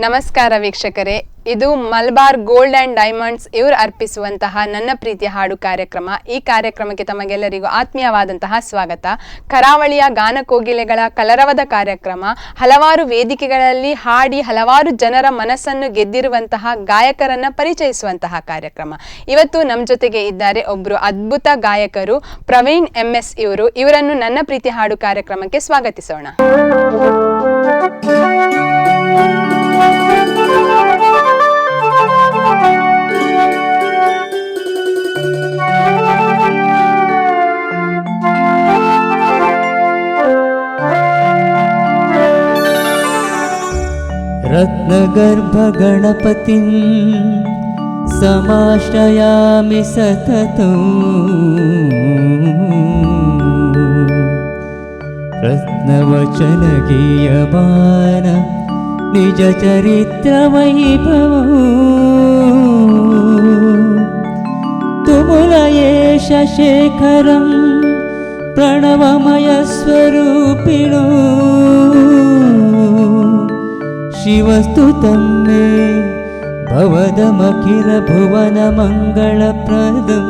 ನಮಸ್ಕಾರ ವೀಕ್ಷಕರೇ, ಇದು ಮಲಬಾರ್ ಗೋಲ್ಡ್ ಆ್ಯಂಡ್ ಡೈಮಂಡ್ಸ್ ಇವರು ಅರ್ಪಿಸುವಂತಹ ನನ್ನ ಪ್ರೀತಿಯ ಹಾಡು ಕಾರ್ಯಕ್ರಮ. ಈ ಕಾರ್ಯಕ್ರಮಕ್ಕೆ ತಮಗೆಲ್ಲರಿಗೂ ಆತ್ಮೀಯವಾದಂತಹ ಸ್ವಾಗತ. ಕರಾವಳಿಯ ಗಾನಕೋಗಿಲೆಗಳ ಕಲರವದ ಕಾರ್ಯಕ್ರಮ. ಹಲವಾರು ವೇದಿಕೆಗಳಲ್ಲಿ ಹಾಡಿ ಹಲವಾರು ಜನರ ಮನಸ್ಸನ್ನು ಗೆದ್ದಿರುವಂತಹ ಗಾಯಕರನ್ನ ಪರಿಚಯಿಸುವಂತಹ ಕಾರ್ಯಕ್ರಮ. ಇವತ್ತು ನಮ್ಮ ಜೊತೆಗೆ ಇದ್ದಾರೆ ಒಬ್ಬರು ಅದ್ಭುತ ಗಾಯಕರು, ಪ್ರವೀಣ್ MS ಇವರನ್ನು ನನ್ನ ಪ್ರೀತಿ ಹಾಡು ಕಾರ್ಯಕ್ರಮಕ್ಕೆ ಸ್ವಾಗತಿಸೋಣ. रत्नगर्भ गणपतिं समाश्रयामि सततं रत्नवचन गीयमान निज चरित्र वैभवं तुमुलयेश शेखरं प्रणवमय स्वरूपिणो शिवस्तुतं मे भवदमखिल भुवन मङ्गलप्रदम्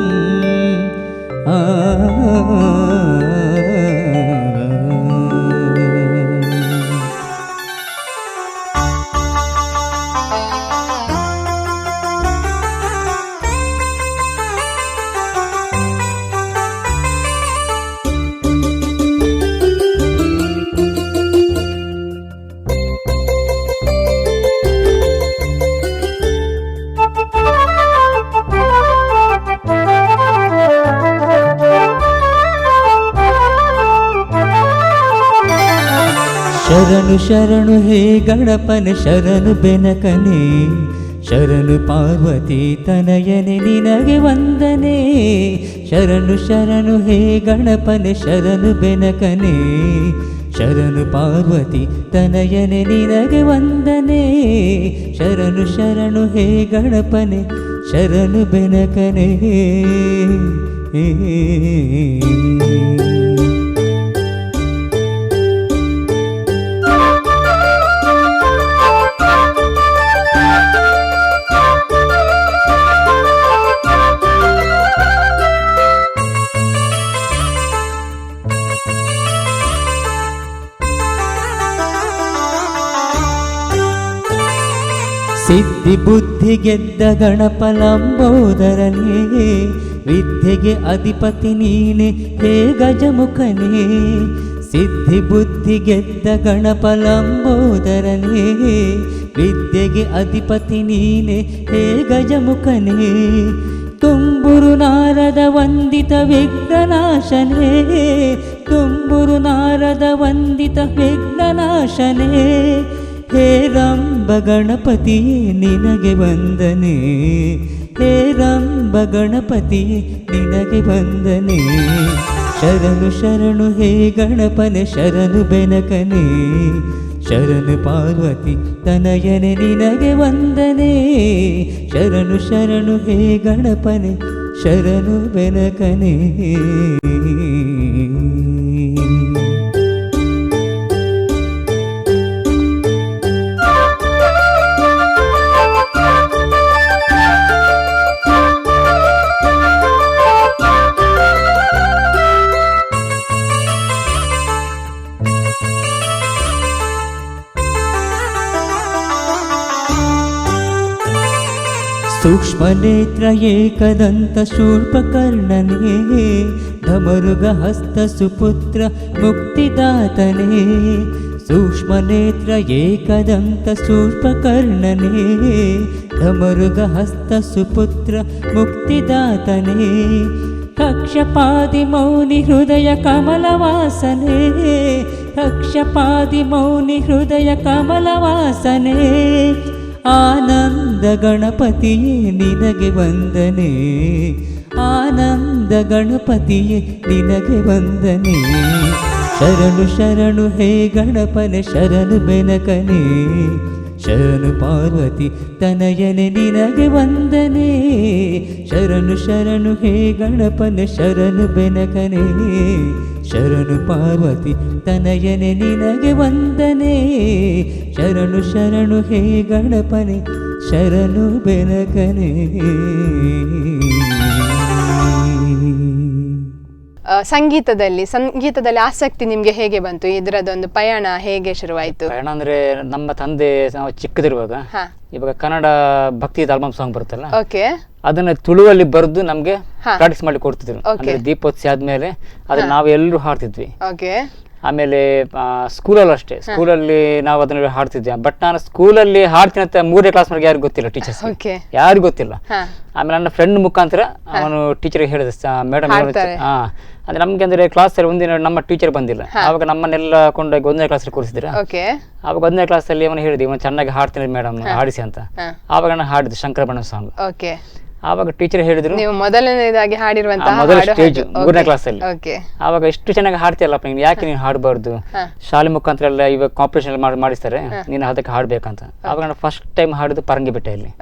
ಶರಣು ಶರಣು ಹೇ ಗಣಪನೆ ಶರಣು ಬೆನಕನೆ ಶರಣು ಪಾರ್ವತಿ ತನಯನೆ ನಿನಗೆ ವಂದನೆ. ಶರಣು ಶರಣು ಹೇ ಗಣಪನೆ ಶರಣು ಬೆನಕನೆ ಶರಣು ಪಾರ್ವತಿ ತನಯನೆ ನಿನಗೆ ವಂದನೆ. ಶರಣು ಶರಣು ಹೇ ಗಣಪನೆ ಶರಣು ಬೆನಕನೆ. ಸಿದ್ಧಿ ಬುದ್ಧಿ ಗೆದ್ದ ಗಣಪ ಲಂಬೋದರನೇ ವಿದ್ಯೆಗೆ ಅಧಿಪತಿ ನೀನೆ ಹೇ ಗಜಮುಖನೇ. ಸಿದ್ಧಿ ಬುದ್ಧಿ ಗೆದ್ದ ಗಣಪ ಲಂಬೋದರನೇ ವಿದ್ಯೆಗೆ ಅಧಿಪತಿ ನೀನೆ ಹೇ ಗಜಮುಖನೇ. ತುಂಬುರು ನಾರದ ವಂದಿತ ವಿಘ್ನನಾಶನೇ ತುಂಬುರು ನಾರದ ವಂದಿತ ವಿಘ್ನನಾಶನೇ. ಹೇ ರಂಬ ಗಣಪತಿಯೇ ನಿನಗೆ ವಂದನೆ ಹೇ ರಂಬ ಗಣಪತಿಯೇ ನಿನಗೆ ವಂದನೆ. ಶರಣು ಶರಣು ಹೇ ಗಣಪನೆ ಶರಣು ಬೆನಕನೆ ಶರಣು ಪಾರ್ವತಿ ತನಯನೆ ನಿನಗೆ ವಂದನೆ. ಶರಣು ಶರಣು ಹೇ ಗಣಪನೆ ಶರಣು ಬೆನಕನೆ. सूक्ष्म नेत्र एकदंत शूर्पकर्णने ढमरुग हस्त सुपुत्र मुक्तिदातने. सूक्ष्म नेत्र एकदंत शूर्पकर्णने ढमरुग हस्त सुपुत्र मुक्तिदातने. कक्षपादि मौनि हृदय कमलवासने कक्षपादि मौनि हृदय कमलवासने. ಆನಂದ ಗಣಪತಿಯೇ ನಿನಗೆ ವಂದನೆ ಆನಂದ ಗಣಪತಿಯೇ ನಿನಗೆ ವಂದನೆ. ಶರಣು ಶರಣು ಹೇ ಗಣಪನೆ ಶರಣು ಬೆನಕನೆ ಶರಣು ಪಾರ್ವತಿ ತನಯನೆ ನಿನಗೆ ವಂದನೆ. ಶರಣು ಶರಣು ಹೇ ಗಣಪನೆ ಶರಣು ಬೆನಕನೆ ಶರಣು ಪಾರ್ವತಿ ತನಯನೆ ನಿನಗೆ ವಂದನೆ ಶರಣು ಶರಣು ಹೇ ಗಣಪನೆ ಶರಣು ಬೆನಕನೆ. ಸಂಗೀತದಲ್ಲಿ ಆಸಕ್ತಿ ನಿಮ್ಗೆ ಹೇಗೆ ಬಂತು? ಇದರದೊಂದು ಪಯಣ ಹೇಗೆ ಶುರುವಾಯಿತು? ಪಯಣ ಅಂದ್ರೆ ನಮ್ಮ ತಂದೆ ನಾವು ಚಿಕ್ಕದಿರುವಾಗ ಇವಾಗ ಕನ್ನಡ ಭಕ್ತಿ ಆಲ್ಬಮ್ ಸಾಂಗ್ ಬರುತ್ತಲ್ಲ, ಓಕೆ, ಅದನ್ನ ತುಳುವಲ್ಲಿ ಬರೆದು ನಮ್ಗೆ ಪ್ರಾಕ್ಟೀಸ್ ಮಾಡಿ ಕೊಡ್ತಿದ್ರು. ಅಂದ್ರೆ ದೀಪೋತ್ಸವ ಆದ್ಮೇಲೆ ಅದನ್ನ ನಾವು ಎಲ್ಲರೂ ಹಾಡ್ತಿದ್ವಿ. ಓಕೆ. ಆಮೇಲೆ ಸ್ಕೂಲಲ್ಲಿ ಅಷ್ಟೇ, ಸ್ಕೂಲಲ್ಲಿ ನಾವು ಅದನ್ನ ಹಾಡ್ತಿದ್ವಿ. ಬಟ್ ನಾನು ಸ್ಕೂಲಲ್ಲಿ ಹಾಡ್ತೀನಿ ಅಂತ 3ನೇ ಕ್ಲಾಸ್ ವರೆಗೆ ಯಾರಿಗೂ ಗೊತ್ತಿಲ್ಲ, ಟೀಚರ್ಸ್ ಯಾರಿಗೂ ಗೊತ್ತಿಲ್ಲ. ಆಮೇಲೆ ನನ್ನ ಫ್ರೆಂಡ್ ಮುಖಾಂತರ ಅವನು ಟೀಚರ್ಗೆ ಹೇಳಿದ, ಮೇಡಮ್ ಅಂದ್ರೆ ನಮ್ಗೆ ಅಂದ್ರೆ ಕ್ಲಾಸಲ್ಲಿ ಒಂದಿನ ನಮ್ಮ ಟೀಚರ್ ಬಂದಿಲ್ಲ, ಆವಾಗ ನಮ್ಮನ್ನೆಲ್ಲ ಕೊಂಡೋಗಿ 1ನೇ ಕ್ಲಾಸಲ್ಲಿ ಕೂರಿಸಿದ್ರೆ, ಆವಾಗ 1ನೇ ಕ್ಲಾಸಲ್ಲಿ ಅವನು ಹೇಳಿದ್ವಿ ಇವನು ಚೆನ್ನಾಗಿ ಹಾಡ್ತೀನಿ ಮೇಡಮ್ ಹಾಡಿಸಿ ಅಂತ. ಆವಾಗ ನಾನು ಹಾಡಿದ್ದು ಶಂಕರಬಣ್ಣ ಸಾಂಗ್. ಆವಾಗ ಟೀಚರ್ ಹೇಳಿದ್ರು, ನೀವು ಮೊದಲನೇದಾಗಿ ಹಾಡಿರುವಂತಹ ಮೊದಲ ಸ್ಟೇಜ್ 3ನೇ ಕ್ಲಾಸಲ್ಲಿ. ಆವಾಗ ಎಷ್ಟು ಚೆನ್ನಾಗಿ ಹಾಡ್ತಿಯಲ್ಲಪ್ಪ ನೀನು, ಯಾಕೆ ನೀನು ಹಾಡಬಾರ್ದು, ಶಾಲೆ ಮುಖಾಂತರ ಎಲ್ಲ ಇವಾಗ ಕಾಂಪಿಟೇಷನ್ ಮಾಡಿಸ್ತಾರೆ, ನೀನು ಅದಕ್ಕೆ ಹಾಡ್ಬೇಕಂತ. ಆವಾಗ ನಾನು ಫಸ್ಟ್ ಟೈಮ್ ಹಾಡಿದ್ದು ಪರಂಗಿಬೆಟ್ಟೆಯಲ್ಲಿ.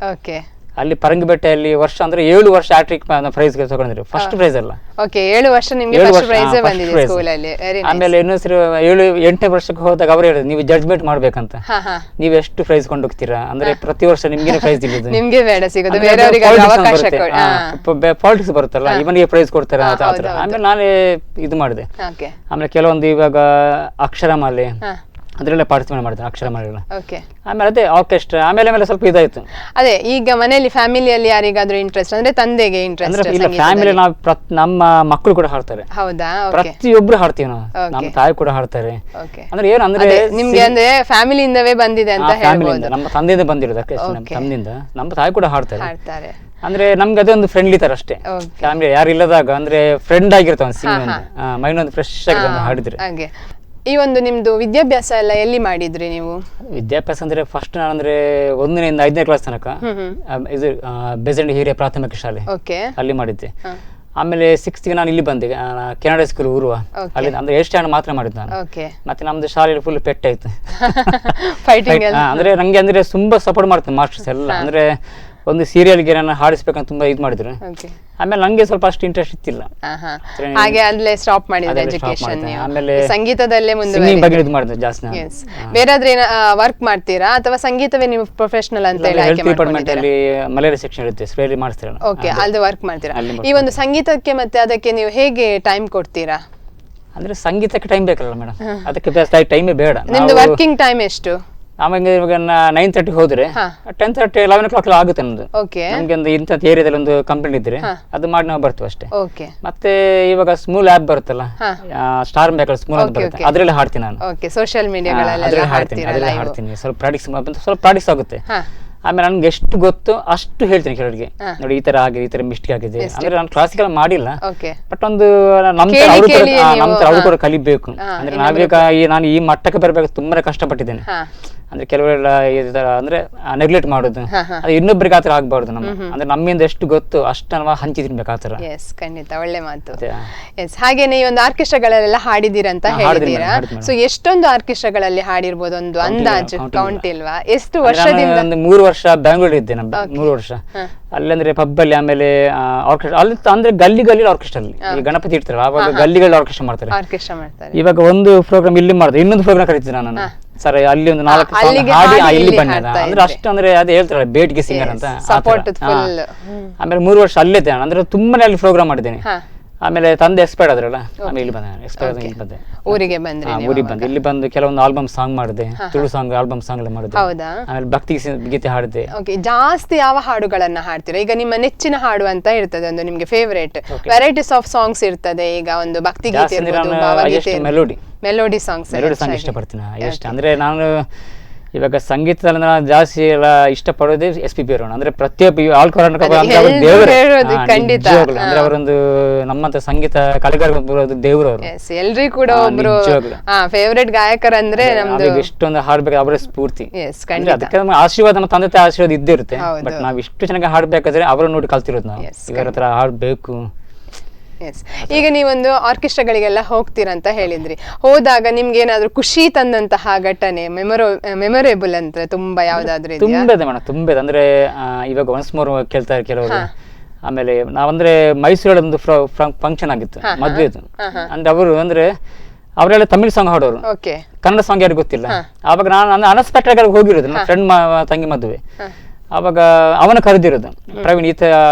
ಅಲ್ಲಿ ಪರಂಗಿಬೆಟ್ಟೆಯಲ್ಲಿ ವರ್ಷ ಅಂದ್ರೆ 7 ವರ್ಷ ಹ್ಯಾಟ್ರಿಕ್ ಪ್ರೈಸ್ ತಗೊಂಡಿದ್ರು, ಫಸ್ಟ್ ಪ್ರೈಸ್ ಅಲ್ಲ. ಓಕೆ, 7 ವರ್ಷ ನಿಮಗೆ ಫಸ್ಟ್ ಪ್ರೈಸ್ ಬಂದಿದೆ ಸ್ಕೂಲಲ್ಲಿ. ಆಮೇಲೆ ಇನ್ನೊಂದ್ಸರಿ 8ನೇ ವರ್ಷಕ್ಕೆ ಹೋದಾಗ ಅವರು ಹೇಳಿದ್ರು, ನೀವು ಜಡ್ಜ್ಮೆಂಟ್ ಮಾಡ್ಬೇಕಂತ, ನೀವು ಎಷ್ಟು ಪ್ರೈಸ್ ಕೊಂಡೋಗ್ತೀರಾ, ಅಂದ್ರೆ ಪ್ರತಿ ವರ್ಷ ನಿಮ್ಗೆ ಪ್ರೈಸ್ ಇಲ್ಲಿದ್ದು, ನಿಮ್ಗೆ ಬೇಡ ಸಿಗೋದು, ಬೇರೆಯವರಿಗೆ ಅವಕಾಶ ಕೊಡಿ. ಪಾಲಿಟಿಕ್ಸ್ ಬರುತ್ತಲ್ಲ, ಇವನಿಗೆ ಪ್ರೈಸ್ ಕೊಡ್ತಾರೆ ಆತರ. ಆಮೇಲೆ ನಾನೇ ಇದು ಮಾಡಿದೆ. ಆಮೇಲೆ ಕೆಲವೊಂದು ಇವಾಗ ಅಕ್ಷರಮಾಲೆ ಅದ್ರಲ್ಲೇ ಪಾರ್ಟಿಸಿಪೇಟ್ ಮಾಡಿದ್ರು, ಅಕ್ಷರಮಾಲೆಲ್ಲ. ಆಮೇಲೆ ಅದೇ ಆರ್ಕೆಸ್ಟ್ರಾ, ಆಮೇಲೆ ಸ್ವಲ್ಪ ಇದಾಯ್ತು. ಅದೇ ಈಗ ಮನೆಯಲ್ಲಿ ಫ್ಯಾಮಿಲಿಯಲ್ಲಿ ಯಾರಿಗಾದ್ರೂ ಇಂಟ್ರೆಸ್ಟ್ ಅಂದ್ರೆ ತಂದೆಗೆ ಇಂಟ್ರೆಸ್ಟ್? ಇಲ್ಲ, ಫ್ಯಾಮಿಲಿ ನಾವು ನಮ್ಮ ಮಕ್ಕಳು ಕೂಡ ಹಾಡ್ತಾರೆ. ಹೌದಾ? ಪ್ರತಿಯೊಬ್ರು ಹಾಡ್ತೀವಿ ನಾವು, ನಮ್ಮ ತಾಯಿ ಕೂಡ ಹಾಡ್ತಾರೆ. ಅಂದ್ರೆ ಏನು ಅಂದ್ರೆ ನಿಮ್ಗೆ ಅಂದ್ರೆ ಫ್ಯಾಮಿಲಿಯಿಂದವೇ ಬಂದಿದೆ ಅಂತ ಹೇಳ್ಬೋದು. ನಮ್ಮ ತಂದೆಯಿಂದ ಬಂದಿರೋದು, ತಂದೆಯಿಂದ ನಮ್ಮ ತಾಯಿ ಕೂಡ ಹಾಡ್ತಾರೆ. ಅಂದ್ರೆ ನಮ್ಗೆ ಅದೊಂದು ಫ್ರೆಂಡ್ಲಿ ತರ ಅಷ್ಟೇ. ಫ್ಯಾಮಿಲಿ ಯಾರು ಇಲ್ಲದಾಗ ಅಂದ್ರೆ ಫ್ರೆಂಡ್ ಆಗಿರ್ತಾವ, ಮೈಂಡ್ ಒಂದು ಫ್ರೆಶ್ ಆಗಿ ಹಾಡಿದ್ರೆ. ಈ ಒಂದು ನಿಮ್ದು ವಿದ್ಯಾಭ್ಯಾಸ ಎಲ್ಲ ಎಲ್ಲಿ ಮಾಡಿದ್ರಿ ನೀವು? ವಿದ್ಯಾಭ್ಯಾಸ ಅಂದ್ರೆ ಫಸ್ಟ್ ನಾನು ಅಂದ್ರೆ 1ರಿಂದ 5ನೇ ಕ್ಲಾಸ್ ತನಕ ಇದು ಬೆಸಂಡಿ ಹಿರಿಯ ಪ್ರಾಥಮಿಕ ಶಾಲೆ ಅಲ್ಲಿ ಮಾಡಿದ್ದೆ. ಆಮೇಲೆ 6ಗೆ ನಾನು ಇಲ್ಲಿ ಬಂದೆ, ಕೆನಡಾ ಸ್ಕೂಲ್ ಊರುವ, ಅಲ್ಲಿ ಅಂದ್ರೆ ಎಷ್ಟು ಹಣ ಮಾತ್ರ ಮಾಡಿದ್ದು ನಾನು. ಮತ್ತೆ ನಮ್ದು ಶಾಲೆಯಲ್ಲಿ ಫುಲ್ ಪೆಟ್ಟಾಯ್ತು. ಅಂದ್ರೆ ನಂಗೆ ಅಂದ್ರೆ ತುಂಬಾ ಸಪೋರ್ಟ್ ಮಾಡ್ತೀನಿ ಮಾಸ್ಟರ್ಸ್ ಎಲ್ಲ. ಅಂದ್ರೆ ಒಂದು ಸೀರಿಯಲ್ಗೆ ನಾನು ಹಾಡಿಸ್ಬೇಕಂತ ತುಂಬಾ ಇದು ಮಾಡಿದ್ರು. ಆಮೇಲೆ ನಂಗೆ ಸ್ವಲ್ಪ ಅಷ್ಟು ಇಂಟ್ರೆಸ್ಟ್ ಇತ್ತಿಲ್ಲ, ಹಾಗೆ ಅಲ್ಲೇ ಸ್ಟಾಪ್ ಮಾಡಿದ್ರೆ ಎಜುಕೇಶನ್. ಆಮೇಲೆ ಸಂಗೀತದಲ್ಲೇ ಮಾಡಿದ್ರೆ ಜಾಸ್ತಿ. ಬೇರಾದ್ರೆ ವರ್ಕ್ ಮಾಡ್ತೀರಾ ಅಥವಾ ಸಂಗೀತವೇ ನೀವು ಪ್ರೊಫೆಷನಲ್ ಅಂತ ಹೇಳಿ ಆಯ್ಕೆ ಮಾಡ್ಕೊಂಡಿದ್ದೀರಾ? ಅಲ್ಲಿ ಮಲೇರಿಯಾ ಸೆಕ್ಷನ್ ಇರುತ್ತೆ, ಸ್ಪ್ರೇಲಿ ಮಾಡ್ತೀರಾ. ಓಕೆ, ಅಲ್ಲಿ ವರ್ಕ್ ಮಾಡ್ತೀರಾ. ಈ ಒಂದು ಸಂಗೀತಕ್ಕೆ ಮತ್ತೆ ಅದಕ್ಕೆ ನೀವು ಹೇಗೆ ಟೈಮ್ ಕೊಡ್ತೀರಾ? ಅಂದ್ರೆ ಸಂಗೀತಕ್ಕೆ ಟೈಮ್ ಬೇಕಲ್ಲ ಮೇಡಮ್, ಅದಕ್ಕೆ ಟೈಮೇ ಬೇಡ. ನಿಮ್ದು ವರ್ಕಿಂಗ್ ಟೈಮ್ ಎಷ್ಟು? ಆಮೇಲೆ ಇವಾಗ 9:30 ಹೋದ್ರೆ 10:30 11 o'clock ಆಗುತ್ತೆ ನಮ್ದು. ನಮ್ಗೆ ಒಂದು ಇಂಥ ಏರಿಯಾದಲ್ಲಿ ಒಂದು ಕಂಪ್ಲೇಂಟ್ ಇದ್ರೆ ಅದು ಮಾಡಿ ನಾವು ಬರ್ತೀವಿ ಅಷ್ಟೇ. ಮತ್ತೆ ಇವಾಗ ಸ್ಮೂಲ್ ಆಪ್ ಬರುತ್ತಲ್ಲ, ಸ್ಟಾರ್ ಮೇಕರ್ ಸ್ಮೂಲ್ ಅಂತ ಬರುತ್ತೆ, ಅದ್ರಲ್ಲಿ ಹಾಡ್ತೀನಿ ನಾನು. ಸೋಶಿಯಲ್ ಮೀಡಿಯಾಗಳಲ್ಲಿ ಹಾಡ್ತೀನಿ, ಸ್ವಲ್ಪ ಪ್ರಾಕ್ಟೀಸ್ ಆಗುತ್ತೆ. ಆಮೇಲೆ ನನ್ಗೆ ಎಷ್ಟು ಗೊತ್ತು ಅಷ್ಟು ಹೇಳ್ತೀನಿ ಕೆಲವರಿಗೆ, ನೋಡಿ ಈ ತರ ಆಗಿದೆ, ಈ ತರ ಮಿಸ್ಟೇಕ್ ಆಗಿದೆ. ಅಂದ್ರೆ ನಾನು ಕ್ಲಾಸಿಕಲ್ ಮಾಡಿಲ್ಲ, ಬಟ್ ಒಂದು ನಮ್ ಅವ್ರು ಕೂಡ ಕಲಿಬೇಕು. ಅಂದ್ರೆ ನಾವೀಗ ನಾನು ಈ ಮಟ್ಟಕ್ಕೆ ಬರ್ಬೇಕು ತುಂಬಾ ಕಷ್ಟಪಟ್ಟಿದ್ದೇನೆ. ಅಂದ್ರೆ ಕೆಲವರೆಲ್ಲ ಅಂದ್ರೆ ನೆಗ್ಲೆಕ್ಟ್ ಮಾಡೋದು, ಅದು ಇನ್ನೊಬ್ಬರಿಗೆ ಆತರ ಆಗ್ಬಾರ್ದು. ಅಂದ್ರೆ ನಮ್ಮಿಂದ ಎಷ್ಟು ಗೊತ್ತು ಅಷ್ಟು ನಾವು ಹಂಚಿ ತಿನ್ಬೇಕು ಆತರ. ಖಂಡಿತ ಒಳ್ಳೆ ಮಾತು. ಹಾಗೇನೆ ಈ ಒಂದು ಆರ್ಕೆಸ್ಟ್ರಾಗಳೆಲ್ಲ ಹಾಡಿದೀರಂತ ಹೇಳಿದೀರಾ. ಸೊ ಎಷ್ಟೊಂದು ಆರ್ಕೆಸ್ಟ್ರಾಗಳಲ್ಲಿ ಹಾಡಿರ್ಬೋದು, ಒಂದು ಅಂದಾಜು ಕೌಂಟ್ ಇಲ್ವಾ? ಎಷ್ಟು ವರ್ಷದಿಂದ? ಒಂದು 3 ವರ್ಷ ಬ್ಯಾಂಗ್ಳೂರ್ ಇದ್ದೆ ನಾನು, 3 ವರ್ಷ ಅಲ್ಲಂದ್ರೆ ಪಬ್ ಅಲ್ಲಿ. ಆಮೇಲೆ ಆರ್ಕೆಸ್ಟ್ರಾ ಅಲ್ಲಿ ಅಂದ್ರೆ ಗಲ್ಲಿ ಆರ್ಕೆಸ್ಟ್ರಾ ಅಲ್ಲಿ ಈ ಗಣಪತಿ ಇಡ್ತಾರೆ, ಅವಾಗ ಗಲ್ಲಿಗಳಲ್ಲಿ ಆರ್ಕೆಸ್ಟ್ರಾ ಮಾಡ್ತಾರೆ. ಇವಾಗ ಒಂದು ಪ್ರೋಗ್ರಾಮ್ ಇಲ್ಲಿ ಮಾಡಿದೆ, ಇನ್ನೊಂದು ಪ್ರೋಗ್ರಾಮ್ ಕರೀತಿದ್ದೆ ನಾನು ಸರ್, ಅಲ್ಲಿ ಒಂದು 4 ಹಾಡಿ ಇಲ್ಲಿ ಬಂದ. ಅಂದ್ರೆ ಅಷ್ಟು ಅಂದ್ರೆ ಅದೇ ಹೇಳ್ತಾರೆ ಬೇಟ್ಗೆ ಸಿಂಗರ್ ಅಂತ. ಆಮೇಲೆ 3 ವರ್ಷ ಅಲ್ಲೇ ಇದ್ದೆ, ಅಂದ್ರೆ ತುಂಬಾನೇ ಅಲ್ಲಿ ಪ್ರೋಗ್ರಾಮ್ ಮಾಡಿದ್ದೇನೆ. ಆಮೇಲೆ ತಂದೆ ಎಕ್ಸ್ಪೈರ್ಡ್ ಆದ್ರಲ್ಲ, ಆಮೇಲೆ ಇಲ್ಲಿ ಬಂದೆ, ಊರಿಗೆ ಬಂದೆ. ಇಲ್ಲಿ ಬಂದು ಕೆಲವೊಂದು ಆಲ್ಬಮ್ ಸಾಂಗ್ ಮಾಡಿದೆ, ತುಳು ಸಾಂಗ್ ಆಲ್ಬಮ್ ಸಾಂಗ್ ಎಲ್ಲ ಮಾಡಿದೆ. ಆಮೇಲೆ ಭಕ್ತಿ ಗೀತೆ ಹಾಡಿದೆ. ಜಾಸ್ತಿ ಯಾವ ಹಾಡುಗಳನ್ನ ಹಾಡ್ತೀರಾ? ಈಗ ನಿಮ್ಮ ನೆಚ್ಚಿನ ಹಾಡು ಅಂತ ಇರ್ತದೆ, ಒಂದು ನಿಮ್ಗೆ ಫೇವರೇಟ್ ವೆರೈಟೀಸ್ ಆಫ್ ಸಾಂಗ್ಸ್ ಇರ್ತದೆ. ಈಗ ಒಂದು ಭಕ್ತಿ ಗೀತೆ, ಮೆಲೋಡಿ ಸಾಂಗ್ಸ್ ಇಷ್ಟಪಡ್ತೀನಿ ಅಂದ್ರೆ ನಾನು ಇವಾಗ ಸಂಗೀತದಲ್ಲಿ ನಾನು ಜಾಸ್ತಿ ಎಲ್ಲ ಇಷ್ಟಪಡೋದೇ SPB ಅವರು. ಅಂದ್ರೆ ಪ್ರತಿಯೊಬ್ಬ ಆಲ್ ಕರ್ನಾಟಕ ಅಂದ್ರೆ ಅವರೊಂದು ನಮ್ಮಂತ ಸಂಗೀತ ಕಲೆಗಾರ ದೇವರು ಅವರು. ಎಲ್ರಿಗೂ ಕೂಡ ಒಬ್ರು ಫೇವರೇಟ್ ಗಾಯಕರಂದ್ರೆ ನಮ್ದು ಇಷ್ಟೊಂದು ಹಾಡ್ಬೇಕು ಅವರೇ ಸ್ಫೂರ್ತಿ. ಅದಕ್ಕೆ ಆಶೀರ್ವಾದ, ನಮ್ಮ ತಂದೆ ತಾಯಿ ಆಶೀರ್ವಾದ ಇದ್ದೇ ಇರುತ್ತೆ. ಬಟ್ ನಾವ್ ಇಷ್ಟು ಚೆನ್ನಾಗಿ ಹಾಡ್ಬೇಕಾದ್ರೆ ಅವರ ನೋಡಿ ಕಲ್ತಿರೋದು ನಾವು, ಇವರ ಹತ್ರ ಹಾಡ್ಬೇಕು. ಈಗ ನೀವೊಂದು ಆರ್ಕೆಸ್ಟ್ರಾಗಳಿಗೆಲ್ಲ ಹೋಗ್ತೀರಂತ ಹೇಳಿದ್ರಿ, ಹೋದಾಗ ನಿಮ್ಗೆ ಏನಾದ್ರು ಖುಷಿ ತಂದಂತಹ ಘಟನೆ ಮೆಮೊರೇಬಲ್ ಅಂತ ತುಂಬಾ ಯಾವ್ದಾದ್ರು ತುಂಬಾ ಇದೆ ಮೇಡಮ್, ತುಂಬಾ. ಅಂದ್ರೆ ಇವಾಗ ಒನ್ಸ್ ಮೋರ್ ಕೇಳ್ತಾರೆ ಕೆಲವರು, ಆಮೇಲೆ ನಾವಂದ್ರೆ ಮೈಸೂರಲ್ಲಿ ಒಂದು ಫಂಕ್ಷನ್ ಆಗಿತ್ತು, ಮದ್ವೆದು. ಅಂದ್ರೆ ಅವರು ಅಂದ್ರೆ ಅವರೆಲ್ಲ ತಮಿಳ್ ಸಾಂಗ್ ಹಾಡೋರು, ಕನ್ನಡ ಸಾಂಗ್ ಯಾರು ಗೊತ್ತಿಲ್ಲ. ಆವಾಗ ನಾನು ಅನ್ಎಕ್ಸ್ಪೆಕ್ಟೆಡ್ ಆಗಿ ಹೋಗಿರೋದು, ನನ್ನ ಫ್ರೆಂಡ್ ತಂಗಿ ಮದುವೆ. ಆವಾಗ ಅವನ ಕರೆದಿರೋದು, ಪ್ರವೀಣ್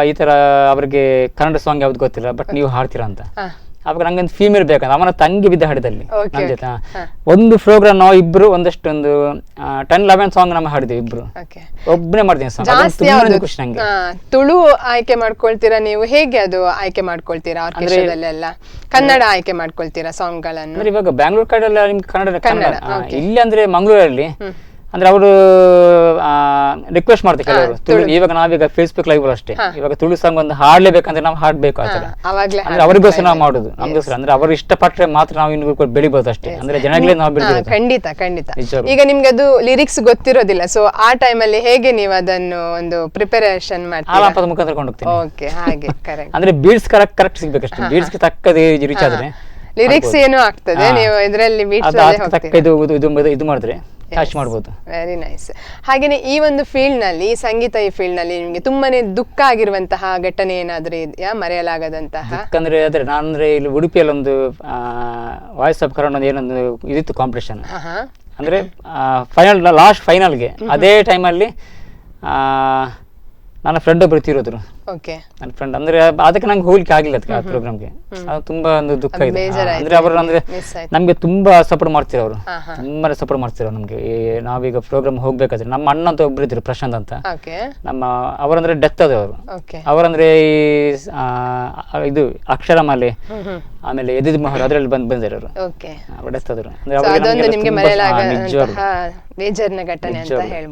ಈ ತರ ಅವ್ರಿಗೆ ಕನ್ನಡ ಸಾಂಗ್ ಯಾವ್ದು ಗೊತ್ತಿಲ್ಲ, ಬಟ್ ನೀವು ಹಾಡ್ತೀರಾ ಅಂತ. ಅವಾಗ ನಂಗೊಂದು ಫೀಮೇಲ್ ಬೇಕಂತ ಅವನ ತಂಗಿ ಬಿದ್ದ ಹಾಡಿದಲ್ಲಿ ನನ್ನ ಜೊತೆ ಒಂದು ಪ್ರೋಗ್ರಾಮ್ ನಾವು ಇಬ್ರು ಒಂದು 10-11 ಸಾಂಗ್ ನಮ್ಮ ಹಾಡಿದ್ವಿ ಇಬ್ರು, ಒಬ್ಬನೇ ಮಾಡ್ತೀನಿ ಸಾಂಗ್. ಖುಷಿ ನಂಗೆ. ತುಳು ಆಯ್ಕೆ ಮಾಡ್ಕೊಳ್ತೀರಾ ನೀವು, ಹೇಗೆ ಅದು ಆಯ್ಕೆ ಮಾಡ್ಕೊಳ್ತೀರಾ? ಆರ್ಕೆಸ್ಟ್ರಾದಲ್ಲೆಲ್ಲ ಕನ್ನಡ ಆಯ್ಕೆ ಮಾಡ್ಕೊಳ್ತೀರಾ ಸಾಂಗ್ ಗಳನ್ನು? ಅಂದ್ರೆ ಇವಾಗ ಬ್ಯಾಂಗ್ಳೂರ್ ಕಡೆ ಎಲ್ಲ ನಿಮ್ಗೆ ಕನ್ನಡ, ಇಲ್ಲಿ ಅಂದ್ರೆ ಮಂಗಳೂರಲ್ಲಿ ಅಂದ್ರೆ ಅವರು ರಿಕ್ವೆಸ್ಟ್ ಮಾಡ್ತಾರೆ ಕೆಲವರು ತುಳು. ಇವಾಗ ನಾವೀಗ ಫೇಸ್ಬುಕ್ ಲೈವ್ ಅಷ್ಟೇ, ಇವಾಗ ತುಳು ಸಾಂಗ್ ಒಂದು ಹಾಡ್ಲೇಬೇಕಂದ್ರೆ ನಾವು ಹಾಡ್ಬೇಕು ಆ ತರ. ಅಂದ್ರೆ ಅವರಿಗೋಸ್ಕರ ನಾವು ಮಾಡುದು, ನಮ್ಗೋಸ್ಕರ. ಅಂದ್ರೆ ಅವರು ಇಷ್ಟಪಟ್ಟರೆ ಮಾತ್ರ ನಾವು ಇನ್ನು ಬೆಳಿಬಹುದು ಅಷ್ಟೇ, ಅಂದ್ರೆ ಜನಗಳೇ ನಾವು ಬೆಳೆದಿರೋದು. ಖಂಡಿತ. ಈಗ ನಿಮ್ಗೆ ಅದು ಲಿರಿಕ್ಸ್ ಗೊತ್ತಿರೋದಿಲ್ಲ, ಸೊ ಆ ಟೈಮಲ್ಲಿ ಹೇಗೆ ನೀವು ಅದನ್ನು ಒಂದು ಪ್ರಿಪರೇಷನ್ ಮಾಡ್ತೀರಾ? ಆಲಾಪದ ಮುಖ ತಗೊಂಡು ಹೋಗ್ತೀನಿ. ಓಕೆ, ಹಾಗೆ ಕರೆಕ್ಟ್. ಅಂದ್ರೆ ಬೀಟ್ಸ್ ಕರೆಕ್ಟ್ ಸಿಗ್ಬೇಕಷ್ಟೇ, ಬೀಟ್ಸ್ಗೆ ತಕ್ಕದೇ ರೀಚ್ ಆದ್ರೆ ಲಿರಿಕ್ಸ್ ಏನು ಆಗ್ತದೆ, ನೀವು ಇದರಲ್ಲಿ ಇದು ಮಾಡಿದ್ರೆ ಕ್ಯಾಚ್ ಮಾಡ್ಬೋದು. Very nice. ಹಾಗೇನೆ ಈ ಒಂದು ಫೀಲ್ಡ್ ನಲ್ಲಿ, ಸಂಗೀತ ಈ ಫೀಲ್ಡ್ ನಲ್ಲಿ ನಿಮ್ಗೆ ತುಂಬಾನೇ ದುಃಖ ಆಗಿರುವಂತಹ ಘಟನೆ ಏನಾದ್ರೂ ಇದೆಯಾ, ಮರೆಯಲಾಗದಂತಹ? ಯಾಕಂದ್ರೆ ನಾನಂದ್ರೆ ಇಲ್ಲಿ ಉಡುಪಿಯಲ್ಲಿ ಒಂದು ವಾಯ್ಸ್ ಆಫ್ ಕನ್ನಡ ಏನೊಂದು ಇದಿತ್ತು ಕಾಂಪಿಟೇಷನ್. ಅಂದ್ರೆ ಲಾಸ್ಟ್ ಫೈನಲ್ಗೆ ಅದೇ ಟೈಮಲ್ಲಿ ನನ್ನ ಫ್ರೆಂಡ್ ಒಬ್ರು ತೀರೋದ್ರು. ನನ್ನ ಫ್ರೆಂಡ್ ಅಂದ್ರೆ ಅದಕ್ಕೆ ನಂಗೆ ಹೋಗ್ಲಿಕ್ಕೆ ಆಗಿಲ್ಲ ಅದಕ್ಕೆ, ಆ ಪ್ರೋಗ್ರಾಮ್ಗೆ. ಅದು ತುಂಬಾ ಒಂದು ದುಃಖ ಇದೆ. ಅಂದ್ರೆ ಅವರು ಅಂದ್ರೆ ನಮ್ಗೆ ತುಂಬಾ ಸಪೋರ್ಟ್ ಮಾಡ್ತಿರೋ, ಅವರು ತುಂಬಾ ಸಪೋರ್ಟ್ ಮಾಡ್ತಿರೋ ನಮ್ಗೆ. ನಾವೀಗ ಪ್ರೋಗ್ರಾಮ್ ಹೋಗ್ಬೇಕಾದ್ರೆ ನಮ್ಮ ಅಣ್ಣ ಅಂತ ಒಬ್ರು ಇದ್ರು, ಪ್ರಶಾಂತ್ ಅಂತ. ಅವರಂದ್ರೆ ಡೆತ್ ಆದ ಅವರು. ಅವರಂದ್ರೆ ಇದು ಅಕ್ಷರಮಾಲೆ ಆಮೇಲೆ ಎದಿದ್ ಮಹಲ್ ಅದ್ರಲ್ಲಿ ಬಂದಿರೋರು, ಅವ್ರು ಡೆತ್ ಆದ್ರು.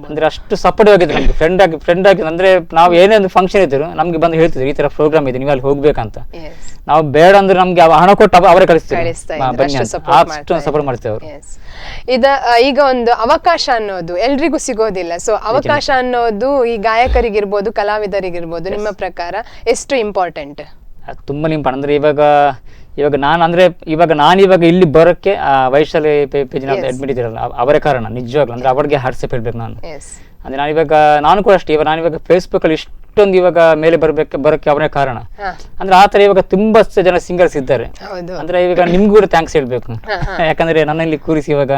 ಅಂದ್ರೆ ಅಷ್ಟು ಸಪೋರ್ಟ್ ಆಗಿದ್ರು ನಮ್ಗೆ, ಫ್ರೆಂಡ್ ಆಗಿ. ಅಂದ್ರೆ ನಾವು ಏನೇ ಒಂದು ಫಂಕ್ಷನ್ ಇದ್ರು ನಮ್ಗೆ ಬಂದು ಹೇಳ್ತಿದ್ರು, ಈ ತರ ಪ್ರೋಗ್ರಾಮ್ ಇದೆ, ನೀವು ಅಲ್ಲಿ ಹೋಗ್ಬೇಕಂತ. ನಾವು ಬೇಡ ಅಂದ್ರೆ ನಮ್ಗೆ ಹಣ ಕೊಟ್ಟು ಅವರೇ ಕಳಿಸ್ತಾರೆ, ಅಷ್ಟು ಸಪೋರ್ಟ್ ಮಾಡ್ತೇವೆ ಅವರು. ಈಗ ಒಂದು ಅವಕಾಶ ಅನ್ನೋದು ಎಲ್ರಿಗೂ ಸಿಗೋದಿಲ್ಲ. ಸೊ ಅವಕಾಶ ಅನ್ನೋದು ಈ ಗಾಯಕರಿಗಿರ್ಬೋದು, ಕಲಾವಿದರಿಗಿರ್ಬೋದು, ನಿಮ್ಮ ಪ್ರಕಾರ ಎಷ್ಟು ಇಂಪಾರ್ಟೆಂಟ್? ತುಂಬಾ ಇಂಪಾರ್ಟೆಂಟ್. ಅಂದ್ರೆ ಇವಾಗ ನಾನು ಇಲ್ಲಿ ಬರೋಕ್ಕೆ ವೈಶಾಲಿ ಪೇಜ್ ಅಡ್ಮಿಟ್ ಇದ್ದೀರಲ್ಲ, ಅವರೇ ಕಾರಣ ನಿಜವಾಗ್ಲು. ಅಂದ್ರೆ ಅವ್ರಿಗೆ ಹ್ಯಾಟ್ಸ್ ಆಫ್ ಹೇಳ್ಬೇಕು ನಾನು. ಅಂದ್ರೆ ನಾನು ಕೂಡ ಅಷ್ಟೇ, ನಾನಿವಾಗ ಫೇಸ್ಬುಕ್ ಅಲ್ಲಿ ಇಷ್ಟೊಂದು ಇವಾಗ ಮೇಲೆ ಬರೋಕ್ಕೆ ಅವರೇ ಕಾರಣ. ಅಂದ್ರೆ ಆತರ ಇವಾಗ ತುಂಬಾ ಜನ ಸಿಂಗರ್ಸ್ ಇದ್ದಾರೆ. ಅಂದ್ರೆ ಇವಾಗ ನಿಮ್ಗೂ ಕೂಡ ಥ್ಯಾಂಕ್ಸ್ ಹೇಳ್ಬೇಕು, ಯಾಕಂದ್ರೆ ನನ್ನಲ್ಲಿ ಕೂರಿಸಿ ಇವಾಗ